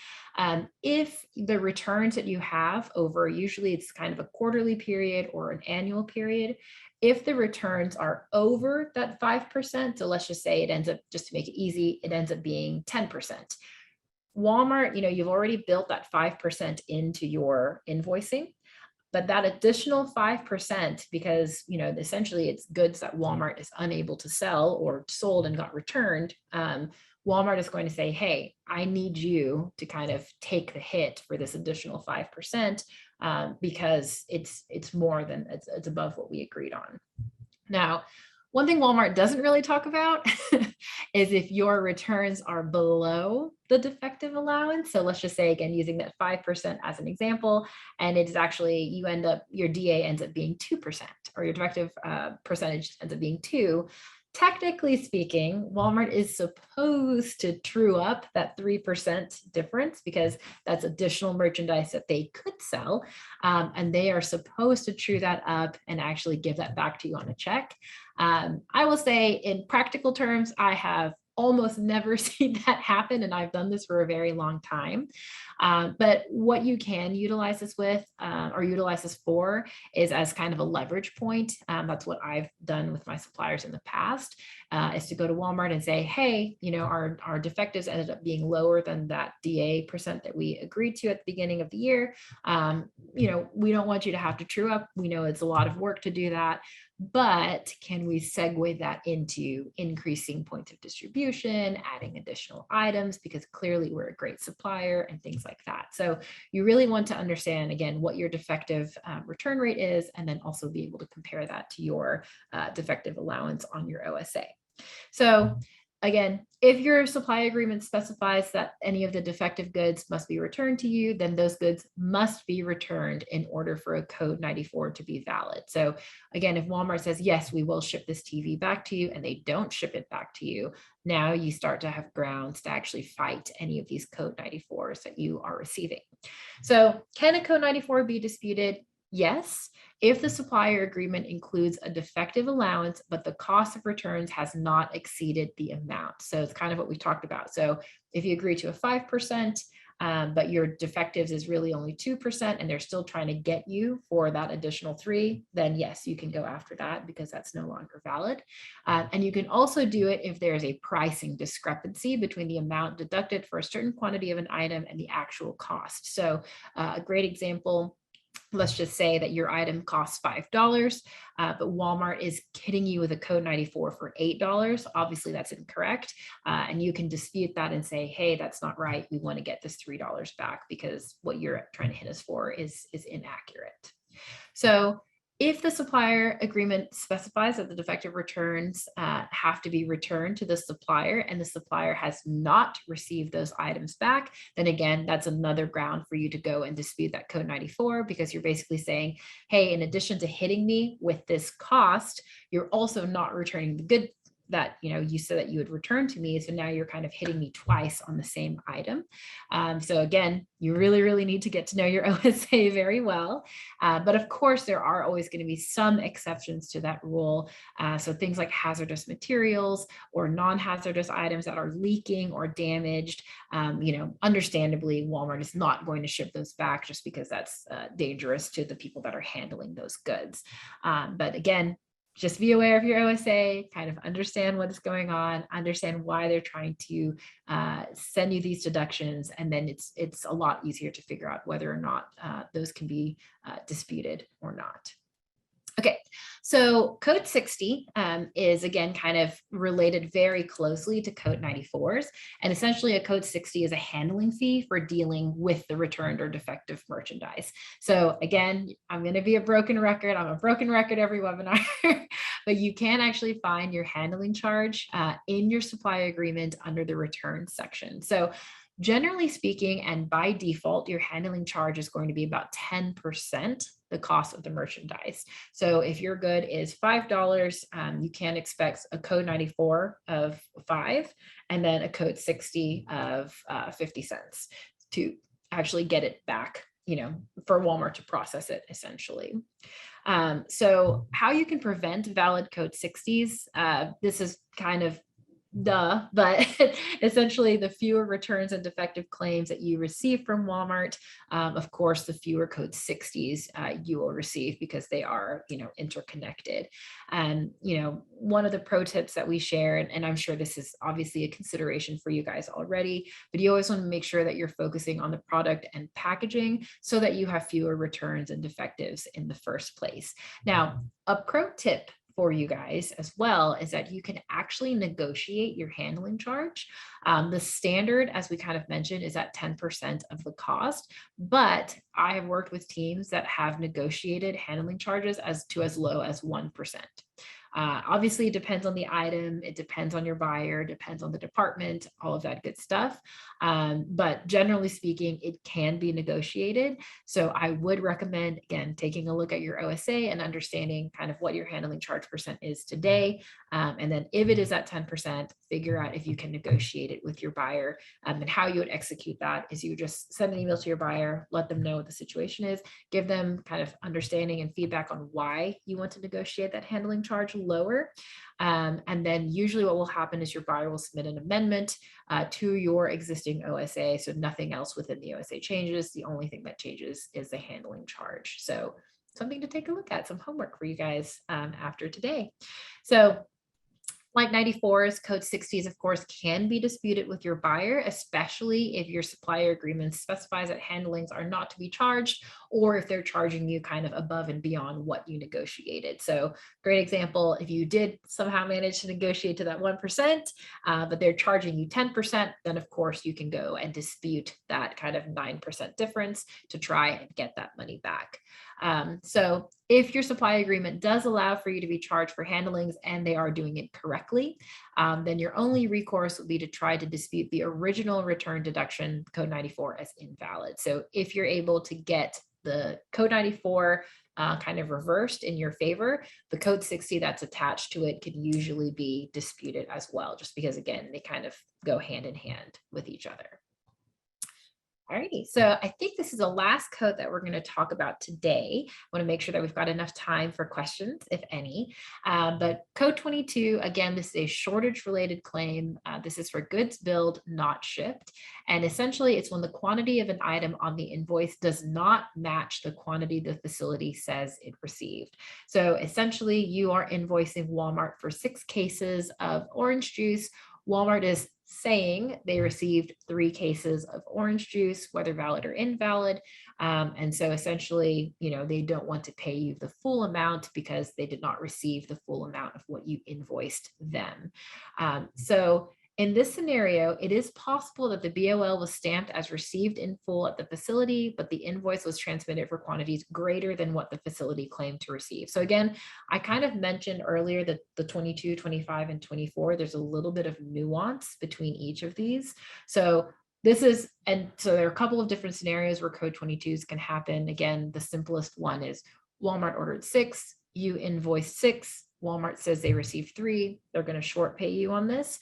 If the returns that you have over, usually it's kind of a quarterly period or an annual period, if the returns are over that 5%, so let's just say it ends up, just to make it easy, it ends up being 10%. Walmart, you've already built that 5% into your invoicing, but that additional 5%, because, essentially it's goods that Walmart is unable to sell or sold and got returned, Walmart is going to say, hey, I need you to kind of take the hit for this additional 5%. Because it's more than it's above what we agreed on. Now, one thing Walmart doesn't really talk about is if your returns are below the defective allowance. So let's just say, again, using that 5% as an example, and it is actually, your DA ends up being 2%, or your defective percentage ends up being 2%. Technically speaking, Walmart is supposed to true up that 3% difference because that's additional merchandise that they could sell. And they are supposed to true that up and actually give that back to you on a check. I will say in practical terms, I have almost never seen that happen. And I've done this for a very long time. But what you can utilize this with, or utilize this for, is as kind of a leverage point. That's what I've done with my suppliers in the past, is to go to Walmart and say, hey, our defectives ended up being lower than that DA percent that we agreed to at the beginning of the year. We don't want you to have to true up. We know it's a lot of work to do that. But can we segue that into increasing points of distribution, adding additional items, because clearly we're a great supplier and things like that. So you really want to understand, again, what your defective return rate is, and then also be able to compare that to your defective allowance on your OSA. So again, if your supply agreement specifies that any of the defective goods must be returned to you, then those goods must be returned in order for a code 94 to be valid. So again, if Walmart says, yes, we will ship this TV back to you, and they don't ship it back to you, now you start to have grounds to actually fight any of these code 94s that you are receiving. So can a code 94 be disputed? Yes, if the supplier agreement includes a defective allowance, but the cost of returns has not exceeded the amount. So it's kind of what we talked about. So if you agree to a 5%, but your defectives is really only 2% and they're still trying to get you for that additional 3, then yes, you can go after that because that's no longer valid. And you can also do it if there's a pricing discrepancy between the amount deducted for a certain quantity of an item and the actual cost. So a great example, let's just say that your item costs $5, but Walmart is hitting you with a code 94 for $8. Obviously, that's incorrect. And you can dispute that and say, hey, that's not right. We want to get this $3 back because what you're trying to hit us for is inaccurate. So if the supplier agreement specifies that the defective returns have to be returned to the supplier and the supplier has not received those items back, then again, that's another ground for you to go and dispute that code 94 because you're basically saying, hey, in addition to hitting me with this cost, you're also not returning the good that you said that you would return to me. So now you're kind of hitting me twice on the same item. So again, you really, really need to get to know your OSA very well. But of course, there are always going to be some exceptions to that rule. So things like hazardous materials or non-hazardous items that are leaking or damaged, understandably, Walmart is not going to ship those back just because that's dangerous to the people that are handling those goods. But again, just be aware of your OSA, kind of understand what is going on, understand why they're trying to send you these deductions, and then it's a lot easier to figure out whether or not those can be disputed or not. Okay, so code 60 is again kind of related very closely to code 94s. And essentially a code 60 is a handling fee for dealing with the returned or defective merchandise. So again, I'm going to be a broken record. I'm a broken record every webinar, but you can actually find your handling charge in your supply agreement under the return section. So generally speaking, and by default, your handling charge is going to be about 10% the cost of the merchandise. So if your good is $5, you can expect a code 94 of 5 and then a code 60 of 50 cents to actually get it back, for Walmart to process it essentially. So how you can prevent valid code 60s, this is kind of but essentially the fewer returns and defective claims that you receive from Walmart, of course, the fewer code 60s you will receive because they are, interconnected. And, one of the pro tips that we share, and I'm sure this is obviously a consideration for you guys already, but you always want to make sure that you're focusing on the product and packaging so that you have fewer returns and defectives in the first place. Now, a pro tip for you guys as well is that you can actually negotiate your handling charge. The standard, as we kind of mentioned, is at 10% of the cost, but I have worked with teams that have negotiated handling charges as low as 1%. Obviously, it depends on the item, it depends on your buyer, depends on the department, all of that good stuff. But generally speaking, it can be negotiated. So I would recommend, again, taking a look at your OSA and understanding kind of what your handling charge percent is today. And then if it is at 10%, figure out if you can negotiate it with your buyer. And how you would execute that is you just send an email to your buyer, let them know what the situation is, give them kind of understanding and feedback on why you want to negotiate that handling charge lower. And then usually what will happen is your buyer will submit an amendment to your existing OSA. So nothing else within the OSA changes. The only thing that changes is the handling charge. So something to take a look at, some homework for you guys after today. So like 94s, code 60s, of course, can be disputed with your buyer, especially if your supplier agreement specifies that handlings are not to be charged, or if they're charging you kind of above and beyond what you negotiated. So great example, if you did somehow manage to negotiate to that 1%, but they're charging you 10%, then of course you can go and dispute that kind of 9% difference to try and get that money back. So if your supply agreement does allow for you to be charged for handlings and they are doing it correctly, then your only recourse would be to try to dispute the original return deduction code 94 as invalid. So if you're able to get the code 94 kind of reversed in your favor, the code 60 that's attached to it can usually be disputed as well, just because again, they kind of go hand in hand with each other. Alrighty, so I think this is the last code that we're going to talk about today. I want to make sure that we've got enough time for questions, if any. But code 22, again, this is a shortage related claim. This is for goods billed, not shipped. And essentially, it's when the quantity of an item on the invoice does not match the quantity the facility says it received. So essentially, you are invoicing Walmart for 6 cases of orange juice. Walmart is saying they received 3 cases of orange juice, whether valid or invalid. And so essentially, they don't want to pay you the full amount because they did not receive the full amount of what you invoiced them. So in this scenario, it is possible that the BOL was stamped as received in full at the facility, but the invoice was transmitted for quantities greater than what the facility claimed to receive. So again, I kind of mentioned earlier that the 22, 25, and 24, there's a little bit of nuance between each of these. So so there are a couple of different scenarios where code 22s can happen. Again, the simplest one is Walmart ordered 6, you invoiced 6, Walmart says they received 3, they're going to short pay you on this.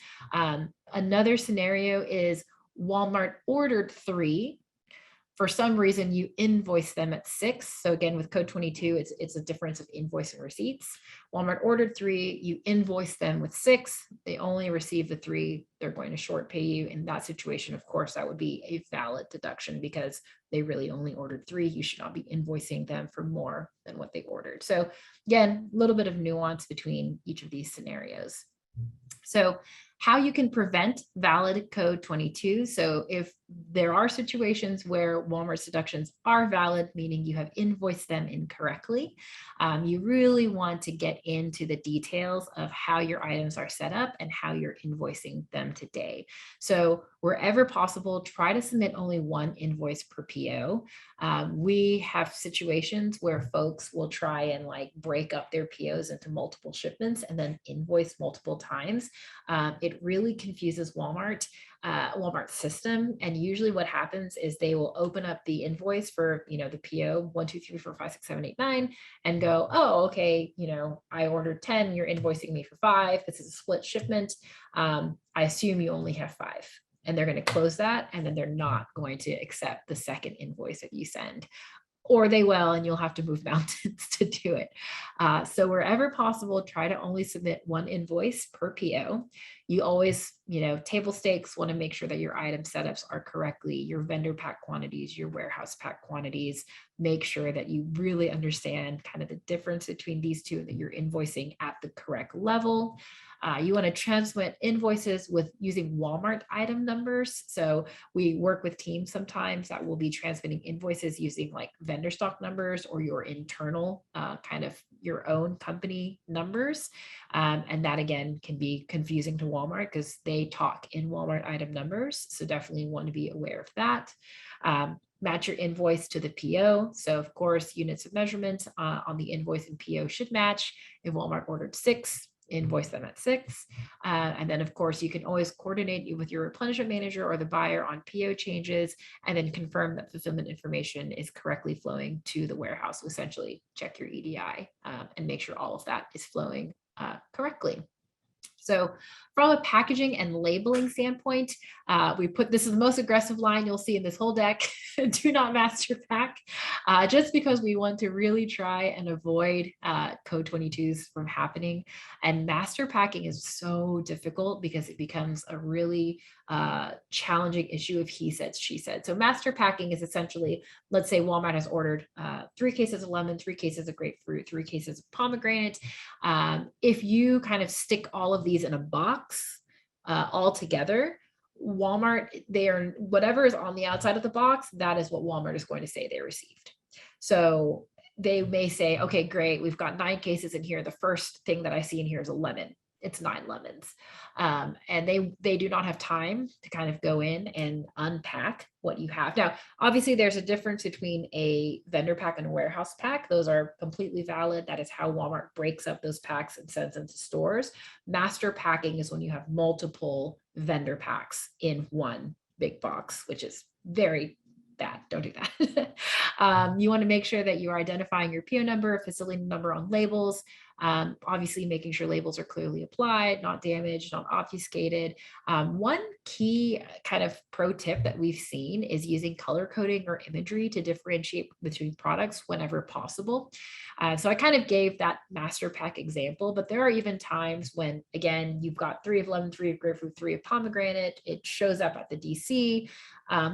Another scenario is Walmart ordered 3. For some reason, you invoice them at 6. So again, with code 22, it's a difference of invoice and receipts. Walmart ordered 3, you invoice them with 6. They only receive the 3. They're going to short pay you. In that situation, of course, that would be a valid deduction because they really only ordered 3. You should not be invoicing them for more than what they ordered. So again, a little bit of nuance between each of these scenarios. So how you can prevent valid code 22. So if there are situations where Walmart's deductions are valid, meaning you have invoiced them incorrectly, you really want to get into the details of how your items are set up and how you're invoicing them today. So wherever possible, try to submit only 1 invoice per PO. We have situations where folks will try and break up their POs into multiple shipments and then invoice multiple times. It really confuses Walmart's system. And usually what happens is they will open up the invoice for, the PO 1, 2, 3, 4, 5, 6, 7, 8, 9 and go, oh, okay, I ordered 10, you're invoicing me for 5. This is a split shipment. I assume you only have 5. And they're going to close that. And then they're not going to accept the second invoice that you send. Or they will, and you'll have to move mountains to do it. So wherever possible, try to only submit 1 invoice per PO. You always, table stakes, want to make sure that your item setups are correctly, your vendor pack quantities, your warehouse pack quantities. Make sure that you really understand kind of the difference between these two, that you're invoicing at the correct level. You want to transmit invoices with using Walmart item numbers. So we work with teams sometimes that will be transmitting invoices using vendor stock numbers or your internal kind of your own company numbers. And that again can be confusing to Walmart because they talk in Walmart item numbers. So definitely want to be aware of that. Match your invoice to the PO. So of course, units of measurement on the invoice and PO should match. If Walmart ordered 6, invoice them at 6. And then of course, you can always coordinate with your replenishment manager or the buyer on PO changes, and then confirm that fulfillment information is correctly flowing to the warehouse. So essentially check your EDI and make sure all of that is flowing correctly. So from a packaging and labeling standpoint, this is the most aggressive line you'll see in this whole deck. Do not master pack, just because we want to really try and avoid code 22s from happening. And master packing is so difficult because it becomes a really challenging issue of he said, she said. So master packing is essentially, let's say Walmart has ordered 3 cases of lemon, 3 cases of grapefruit, 3 cases of pomegranate. If you kind of stick all of these in a box all together, Walmart, whatever is on the outside of the box, that is what Walmart is going to say they received. So they may say, okay, great, we've got 9 cases in here. The first thing that I see in here is a lemon. It's 9 lemons. And they do not have time to kind of go in and unpack what you have. Now, obviously there's a difference between a vendor pack and a warehouse pack. Those are completely valid. That is how Walmart breaks up those packs and sends them to stores. Master packing is when you have multiple vendor packs in one big box, which is very bad. Don't do that. You want to make sure that you're identifying your PO number, facility number on labels. Obviously making sure labels are clearly applied, not damaged, not obfuscated. One key kind of pro tip that we've seen is using color coding or imagery to differentiate between products whenever possible. So I kind of gave that master pack example, but there are even times when, again, you've got 3 of lemon, 3 of grapefruit, 3 of pomegranate. It shows up at the DC.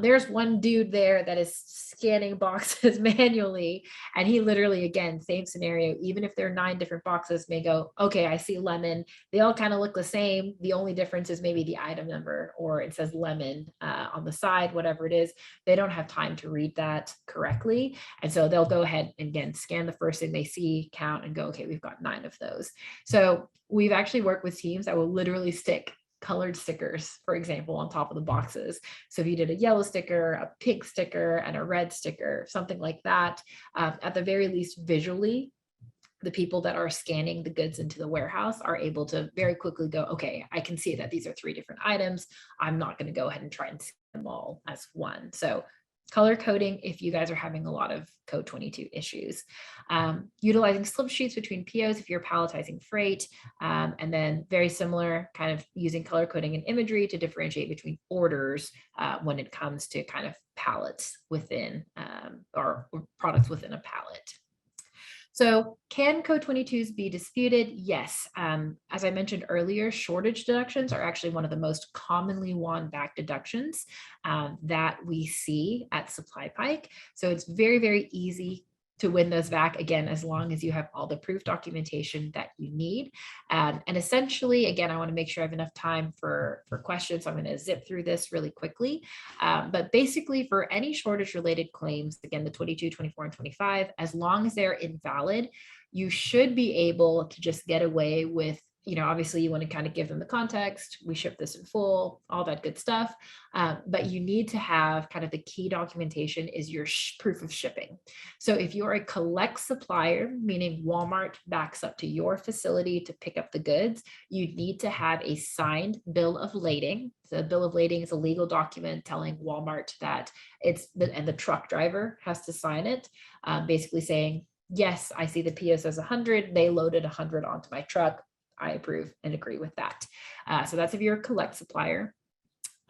There's one dude there that is scanning boxes manually, and he literally, again, same scenario, even if there are 9 different boxes, may go, okay, I see lemon. They all kind of look the same. The only difference is maybe the item number, or it says lemon on the side, whatever it is. They don't have time to read that correctly. And so they'll go ahead and, again, scan the first thing they see, count, and go, okay, we've got 9 of those. So we've actually worked with teams that will literally stick colored stickers, for example, on top of the boxes. So if you did a yellow sticker, a pink sticker, and a red sticker, something like that, at the very least visually, the people that are scanning the goods into the warehouse are able to very quickly go, okay, I can see that these are 3 different items. I'm not going to go ahead and try and see them all as one. So color coding if you guys are having a lot of code 22 issues. Utilizing slip sheets between POs if you're palletizing freight, and then very similar, kind of using color coding and imagery to differentiate between orders when it comes to kind of pallets within or products within a pallet. So can code 22s be disputed? Yes. As I mentioned earlier, shortage deductions are actually one of the most commonly won back deductions that we see at SupplyPike. So it's very, very easy to win those back, again, as long as you have all the proof documentation that you need. And essentially, again, I want to make sure I have enough time for questions. So I'm going to zip through this really quickly. But basically, for any shortage related claims, again, the 22, 24, and 25, as long as they're invalid, you should be able to just get away with, obviously you want to kind of give them the context. We ship this in full, all that good stuff. But you need to have kind of the key documentation is your proof of shipping. So if you're a collect supplier, meaning Walmart backs up to your facility to pick up the goods, you need to have a signed bill of lading. So the bill of lading is a legal document telling Walmart that and the truck driver has to sign it, basically saying, yes, I see the PO says 100. They loaded 100 onto my truck. I approve and agree with that. So that's if you're a collect supplier.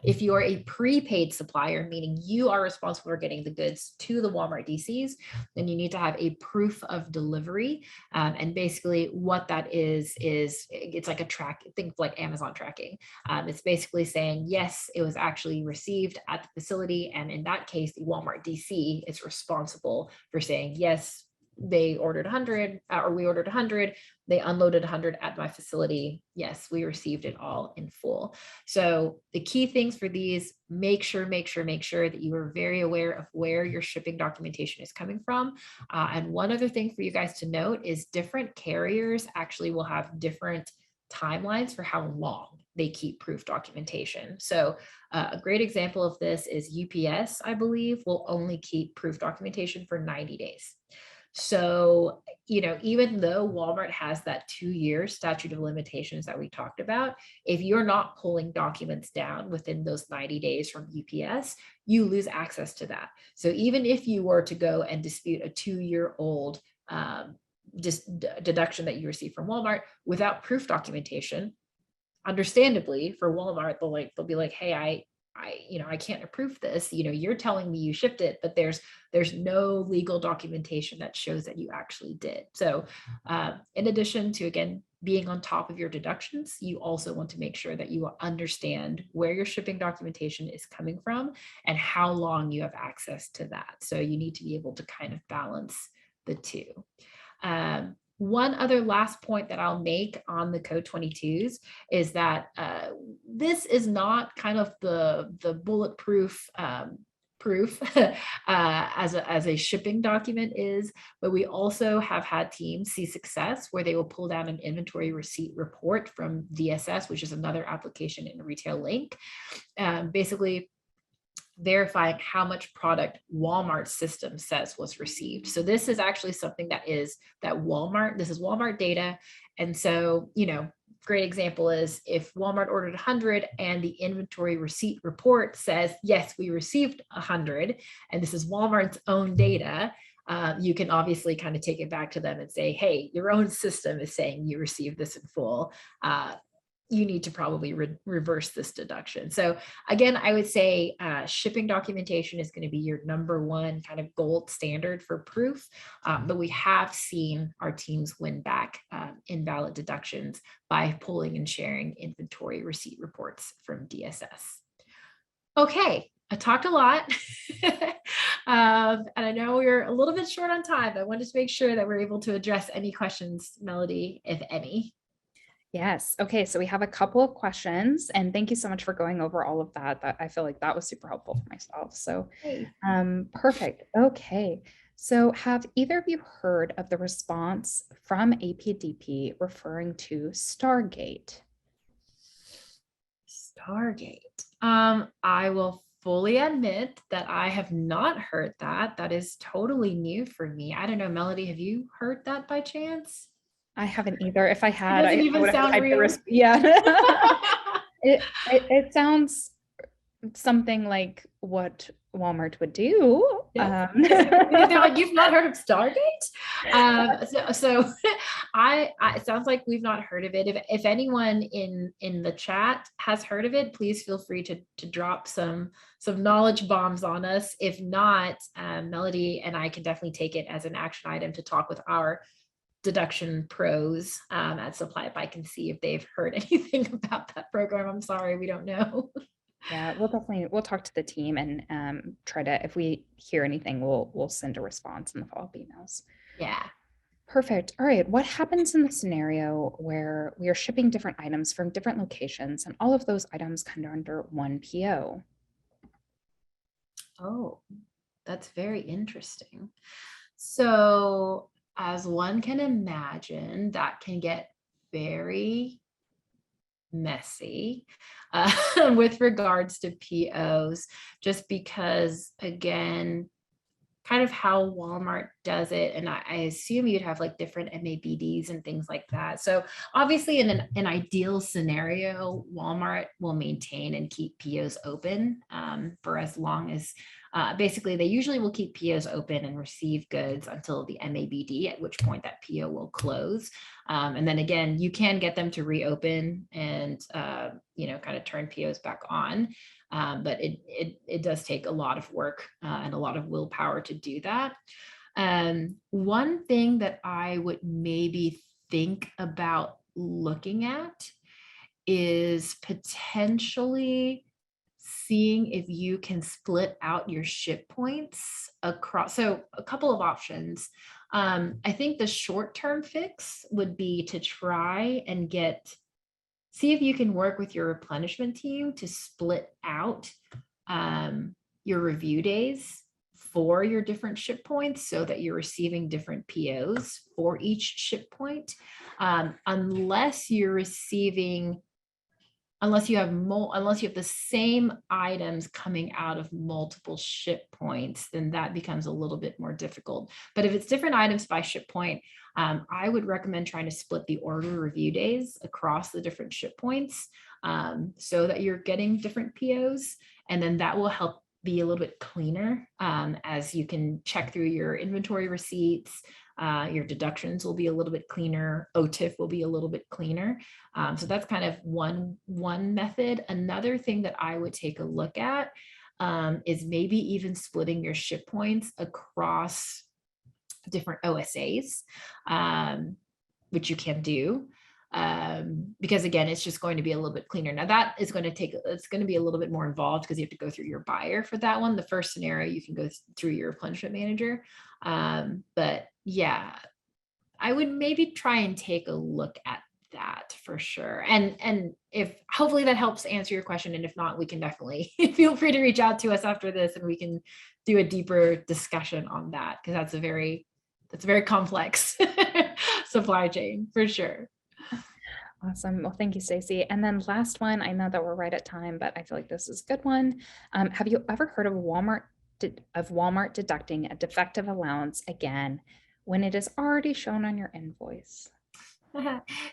If you're a prepaid supplier, meaning you are responsible for getting the goods to the Walmart DCs, then you need to have a proof of delivery. And basically what that is it's like a think like Amazon tracking. It's basically saying, yes, it was actually received at the facility. And in that case, the Walmart DC is responsible for saying, yes, they ordered 100 or we ordered 100, they unloaded 100 at my facility. Yes, we received it all in full. So the key things for these, make sure that you are very aware of where your shipping documentation is coming from. And one other thing for you guys to note is different carriers actually will have different timelines for how long they keep proof documentation. So a great example of this is UPS, I believe, will only keep proof documentation for 90 days. So, even though Walmart has that 2-year statute of limitations that we talked about, if you're not pulling documents down within those 90 days from UPS, you lose access to that. So even if you were to go and dispute a 2-year-old deduction that you received from Walmart without proof documentation, understandably for Walmart, they'll be like, hey, I can't approve this. You're telling me you shipped it, but there's no legal documentation that shows that you actually did. So in addition to, again, being on top of your deductions, you also want to make sure that you understand where your shipping documentation is coming from and how long you have access to that. So you need to be able to kind of balance the two. One other last point that I'll make on the code 22s is that this is not kind of the bulletproof proof as a shipping document is, but we also have had teams see success where they will pull down an inventory receipt report from DSS, which is another application in Retail Link, basically verifying how much product Walmart's system says was received. So this is actually something this is Walmart data. And so, great example is if Walmart ordered 100 and the inventory receipt report says, yes, we received 100, and this is Walmart's own data, you can obviously kind of take it back to them and say, hey, your own system is saying you received this in full. You need to probably reverse this deduction. So again, I would say shipping documentation is going to be your number one kind of gold standard for proof. But we have seen our teams win back invalid deductions by pulling and sharing inventory receipt reports from DSS. Okay, I talked a lot. And I know we're a little bit short on time, but I wanted to make sure that we're able to address any questions, Melodie, if any. Yes. Okay. So we have a couple of questions, and thank you so much for going over all of that. I feel like that was super helpful for myself. So, Hey. perfect. Okay. So have either of you heard of the response from APDP referring to Stargate? Stargate. I will fully admit that I have not heard that. That is totally new for me. I don't know, Melodie, have you heard that by chance? I haven't either. If I It had, doesn't I even would have sound typed the real. yeah. It sounds something like what Walmart would do. Yep. They're like, you've not heard of Stargate? So it sounds like we've not heard of it. If anyone in the chat has heard of it, please feel free to drop some knowledge bombs on us. If not, Melodie and I can definitely take it as an action item to talk with our deduction pros at SupplyPike and see if they've heard anything about that program. I'm sorry, we don't know. Yeah, we'll talk to the team and try to, if we hear anything, we'll send a response in the follow-up emails. Yeah. Perfect. All right. What happens in the scenario where we are shipping different items from different locations and all of those items come under one PO? Oh, that's very interesting. So as one can imagine, that can get very messy with regards to POs, just because, again, kind of how Walmart does it. And I assume you'd have like different MABDs and things like that. So obviously in an ideal scenario, Walmart will maintain and keep POs open for as long as basically they usually will keep POs open and receive goods until the MABD, at which point that PO will close. And then again, you can get them to reopen and, kind of turn POs back on. But it does take a lot of work and a lot of willpower to do that. One thing that I would maybe think about looking at is potentially seeing if you can split out your ship points across. So a couple of options. I think the short-term fix would be to try and see if you can work with your replenishment team to split out your review days for your different ship points so that you're receiving different POs for each ship point. Unless you have the same items coming out of multiple ship points, then that becomes a little bit more difficult. But if it's different items by ship point, I would recommend trying to split the order review days across the different ship points so that you're getting different POs. And then that will help be a little bit cleaner as you can check through your inventory receipts. Your deductions will be a little bit cleaner. OTIF will be a little bit cleaner. So that's kind of one method. Another thing that I would take a look at is maybe even splitting your ship points across different OSAs, which you can do. Because again, it's just going to be a little bit cleaner. Now that is going to be a little bit more involved because you have to go through your buyer for that one. The first scenario, you can go through your replenishment manager. But yeah, I would maybe try and take a look at that for sure. And if hopefully that helps answer your question. And if not, we can definitely feel free to reach out to us after this and we can do a deeper discussion on that, because that's a very complex supply chain for sure. Awesome. Well, thank you, Stacy. And then last one, I know that we're right at time, but I feel like this is a good one. Have you ever heard of Walmart deducting a defective allowance again when it is already shown on your invoice?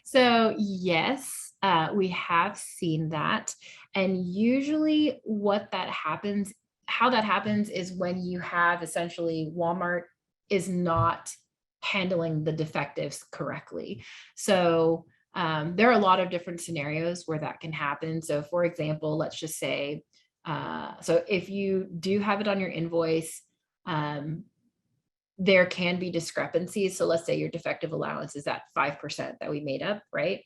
So yes, we have seen that. And usually how that happens is when you have essentially Walmart is not handling the defectives correctly. So there are a lot of different scenarios where that can happen. So for example, let's just say, so if you do have it on your invoice, there can be discrepancies. So let's say your defective allowance is at 5% that we made up, right?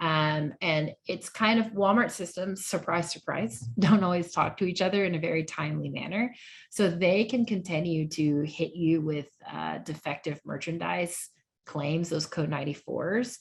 And it's kind of Walmart systems, surprise, surprise, don't always talk to each other in a very timely manner. So they can continue to hit you with defective merchandise claims, those code 94s,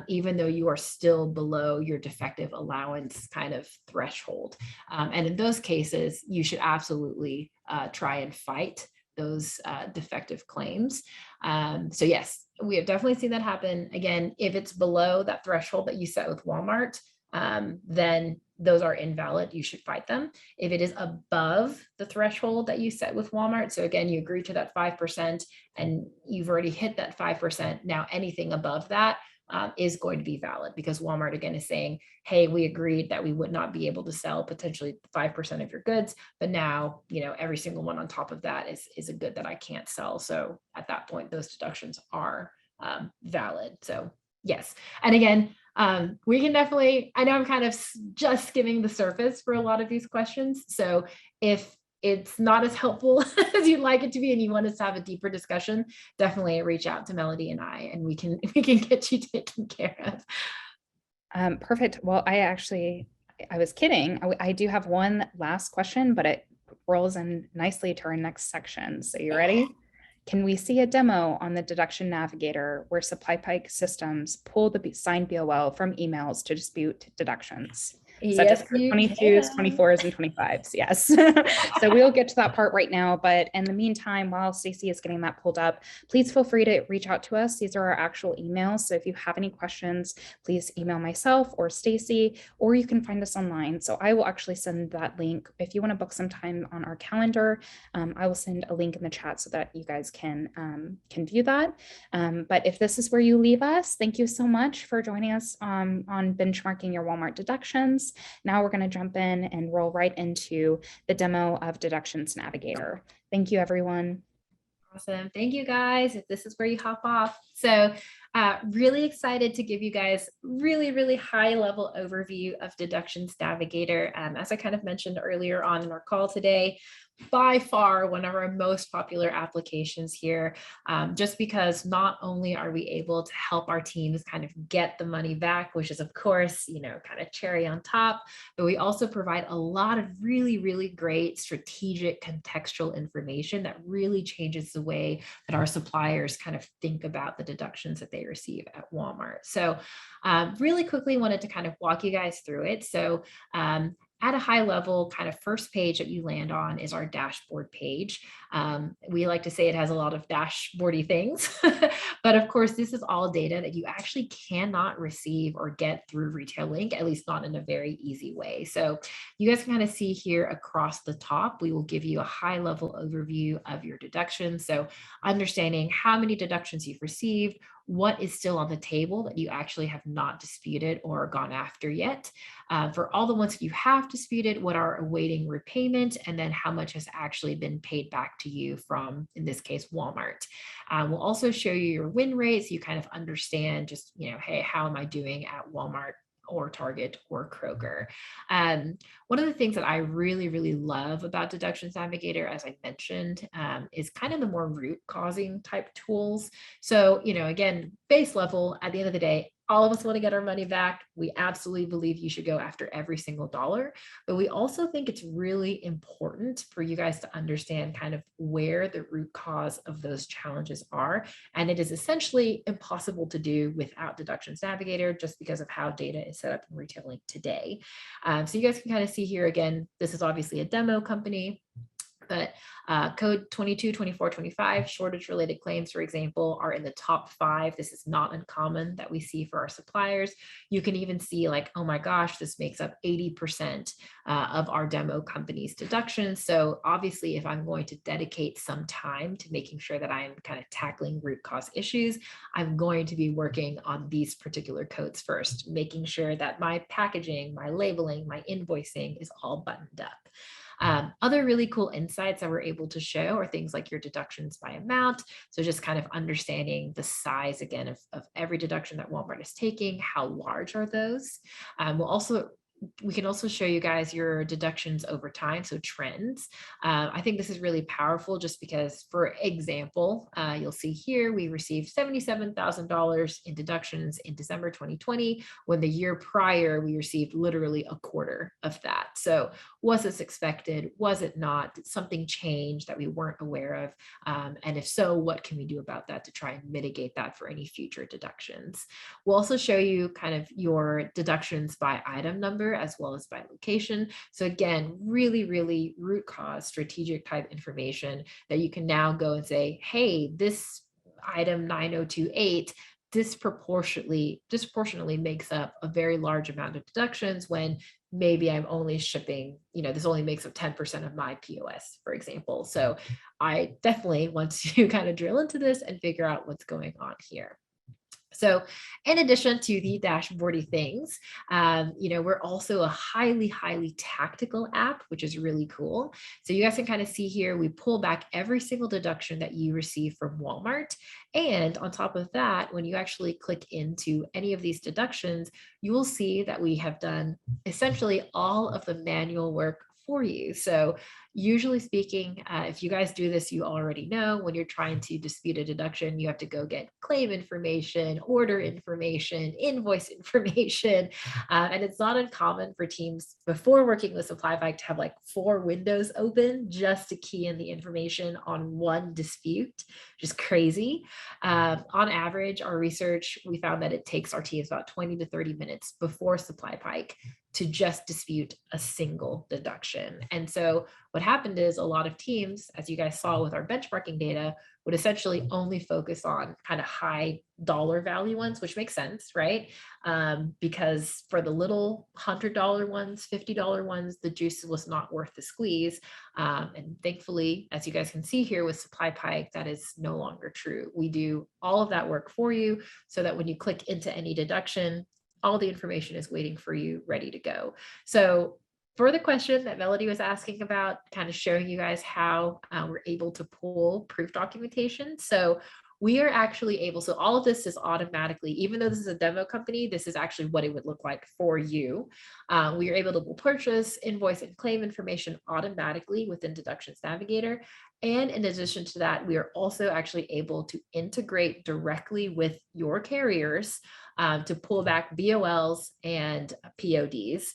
even though you are still below your defective allowance kind of threshold. And in those cases, you should absolutely try and fight those defective claims. So yes, we have definitely seen that happen. Again, if it's below that threshold that you set with Walmart, then those are invalid. You should fight them. If it is above the threshold that you set with Walmart, so again, you agree to that 5% and you've already hit that 5%. Now anything above that is going to be valid, because Walmart again is saying, hey, we agreed that we would not be able to sell potentially 5% of your goods, but now, every single one on top of that is a good that I can't sell. So at that point, those deductions are valid. So yes. And again, we can definitely, I know I'm kind of just skimming the surface for a lot of these questions. So if it's not as helpful as you'd like it to be and you want us to have a deeper discussion, definitely reach out to Melodie and I, and we can get you taken care of. Perfect. Well, I was kidding. I do have one last question, but it rolls in nicely to our next section. So you ready? Can we see a demo on the deduction navigator where SupplyPike systems pull the signed BOL from emails to dispute deductions? Such as 22s, 24s, and 25s. Yes. So we'll get to that part right now. But in the meantime, while Stacy is getting that pulled up, please feel free to reach out to us. These are our actual emails. So if you have any questions, please email myself or Stacy, or you can find us online. So I will actually send that link. If you want to book some time on our calendar, I will send a link in the chat so that you guys can view that. But if this is where you leave us, thank you so much for joining us on benchmarking your Walmart deductions. Now we're going to jump in and roll right into the demo of Deductions Navigator. Thank you, everyone. Awesome. Thank you, guys. If this is where you hop off. So really excited to give you guys really high level overview of Deductions Navigator. As I kind of mentioned earlier on in our call today, by far one of our most popular applications here, just because not only are we able to help our teams kind of get the money back, which is of course, kind of cherry on top, but we also provide a lot of really great strategic contextual information that really changes the way that our suppliers kind of think about the deductions that they receive at Walmart. So really quickly wanted to kind of walk you guys through it. So at a high level, kind of first page that you land on is our dashboard page. We like to say it has a lot of dashboardy things, but of course, this is all data that you actually cannot receive or get through Retail Link, at least not in a very easy way. So you guys can kind of see here across the top, we will give you a high level overview of your deductions. So understanding how many deductions you've received, what is still on the table that you actually have not disputed or gone after yet. For all the ones that you have disputed, what are awaiting repayment, and then how much has actually been paid back to you from, in this case, Walmart. We'll also show you your win rates. You kind of understand just, hey, how am I doing at Walmart or Target or Kroger. One of the things that I really love about Deductions Navigator, as I mentioned, is kind of the more root causing type tools. So, again, base level, at the end of the day, all of us want to get our money back. We absolutely believe you should go after every single dollar, but we also think it's really important for you guys to understand kind of where the root cause of those challenges are. And it is essentially impossible to do without Deductions Navigator, just because of how data is set up in Retail Link today. So you guys can kind of see here, again, this is obviously a demo company, but code 22, 24, 25, shortage related claims, for example, are in the top 5. This is not uncommon that we see for our suppliers. You can even see like, oh my gosh, this makes up 80% of our demo company's deductions. So obviously, if I'm going to dedicate some time to making sure that I'm kind of tackling root cause issues, I'm going to be working on these particular codes first, making sure that my packaging, my labeling, my invoicing is all buttoned up. Other really cool insights that we're able to show are things like your deductions by amount. So just kind of understanding the size again of every deduction that Walmart is taking, how large are those? We can also show you guys your deductions over time, so trends. I think this is really powerful just because, for example, you'll see here we received $77,000 in deductions in December 2020, when the year prior we received literally a quarter of that. So was this expected? Was it not? Did something change that we weren't aware of? And if so, what can we do about that to try and mitigate that for any future deductions? We'll also show you kind of your deductions by item number as well as by location. So again, really, really root cause strategic type information that you can now go and say, hey, this item 9028 disproportionately makes up a very large amount of deductions, when maybe I'm only shipping, this only makes up 10% of my POS, for example. So I definitely want to kind of drill into this and figure out what's going on here. So in addition to the dashboardy things, we're also a highly, highly tactical app, which is really cool. So you guys can kind of see here, we pull back every single deduction that you receive from Walmart. And on top of that, when you actually click into any of these deductions, you will see that we have done essentially all of the manual work for you. So usually speaking, if you guys do this, you already know when you're trying to dispute a deduction, you have to go get claim information, order information, invoice information. And it's not uncommon for teams before working with SupplyPike to have like 4 windows open just to key in the information on one dispute, which is crazy. On average, our research, we found that it takes our teams about 20 to 30 minutes before SupplyPike to just dispute a single deduction. And so what happened is a lot of teams, as you guys saw with our benchmarking data, would essentially only focus on kind of high dollar value ones, which makes sense, right? Because for the little $100 ones, $50 ones, the juice was not worth the squeeze. And thankfully, as you guys can see here with SupplyPike, that is no longer true. We do all of that work for you so that when you click into any deduction, all the information is waiting for you, ready to go. So for the question that Melodie was asking about, kind of showing you guys how we're able to pull proof documentation. So we are actually able, so all of this is automatically, even though this is a demo company, this is actually what it would look like for you. We are able to pull purchase, invoice, and claim information automatically within Deductions Navigator. And in addition to that, we are also actually able to integrate directly with your carriers to pull back BOLs and PODs.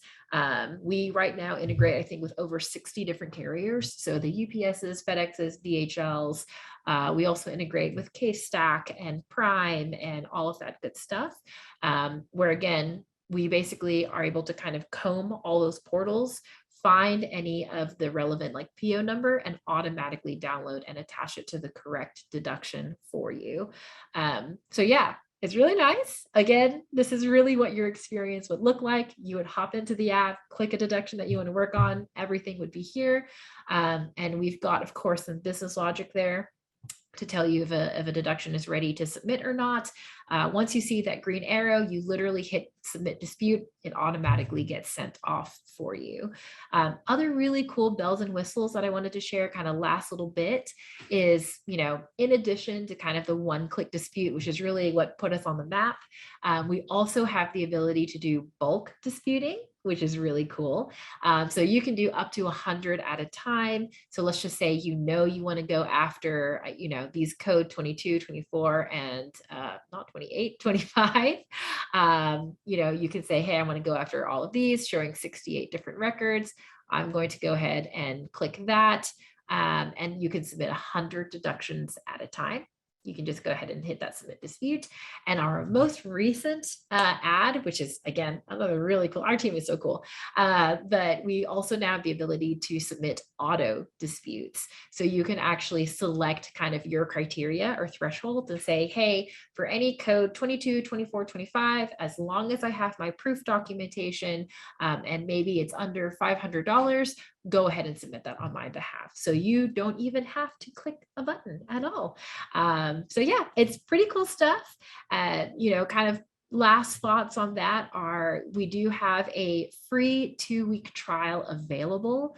We right now integrate, I think, with over 60 different carriers. So the UPSs, FedExes, DHLs. We also integrate with CaseStack and Prime and all of that good stuff, where again, we basically are able to kind of comb all those portals, find any of the relevant like PO number, and automatically download and attach it to the correct deduction for you. So yeah, it's really nice. Again, this is really what your experience would look like. You would hop into the app, click a deduction that you want to work on, everything would be here. And we've got, of course, some business logic there to tell you if a deduction is ready to submit or not. Once you see that green arrow, you literally hit submit dispute, it automatically gets sent off for you. Other really cool bells and whistles that I wanted to share kind of last little bit is, in addition to kind of the one-click dispute, which is really what put us on the map, we also have the ability to do bulk disputing, which is really cool. So you can do up to 100 at a time. So let's just say, you want to go after, these code 22, 24, and not 28, 25. You can say, hey, I want to go after all of these, showing 68 different records. I'm going to go ahead and click that. And you can submit 100 deductions at a time. You can just go ahead and hit that submit dispute. And our most recent ad, which is, again, another really cool, our team is so cool, but we also now have the ability to submit auto disputes. So you can actually select kind of your criteria or threshold and say, hey, for any code 22, 24, 25, as long as I have my proof documentation and maybe it's under $500, go ahead and submit that on my behalf. So you don't even have to click a button at all. So yeah, it's pretty cool stuff. Kind of last thoughts on that are, we do have a free 2-week trial available.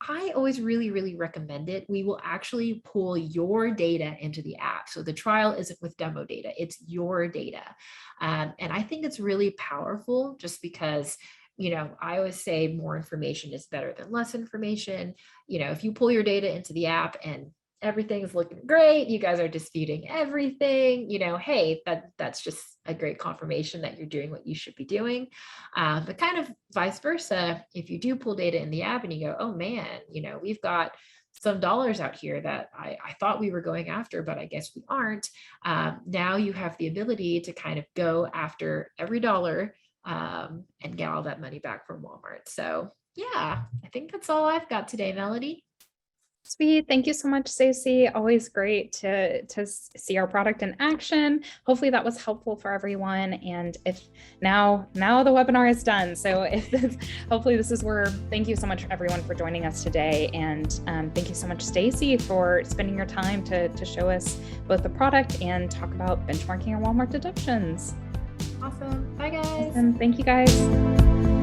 I always really, really recommend it. We will actually pull your data into the app. So the trial isn't with demo data, it's your data. And I think it's really powerful just because, I always say more information is better than less information. If you pull your data into the app and everything's looking great, you guys are disputing everything, hey, that's just a great confirmation that you're doing what you should be doing. But kind of vice versa, if you do pull data in the app and you go, oh man, we've got some dollars out here that I thought we were going after, but I guess we aren't. Now you have the ability to kind of go after every dollar and get all that money back from Walmart. So yeah, I think that's all I've got today, Melodie. Sweet. Thank you so much, Stacy. Always great to see our product in action. Hopefully that was helpful for everyone. And if now the webinar is done. So if this, hopefully this is where, thank you so much everyone for joining us today. And thank you so much, Stacy, for spending your time to show us both the product and talk about benchmarking your Walmart deductions. Awesome. Bye guys. Awesome. Thank you guys.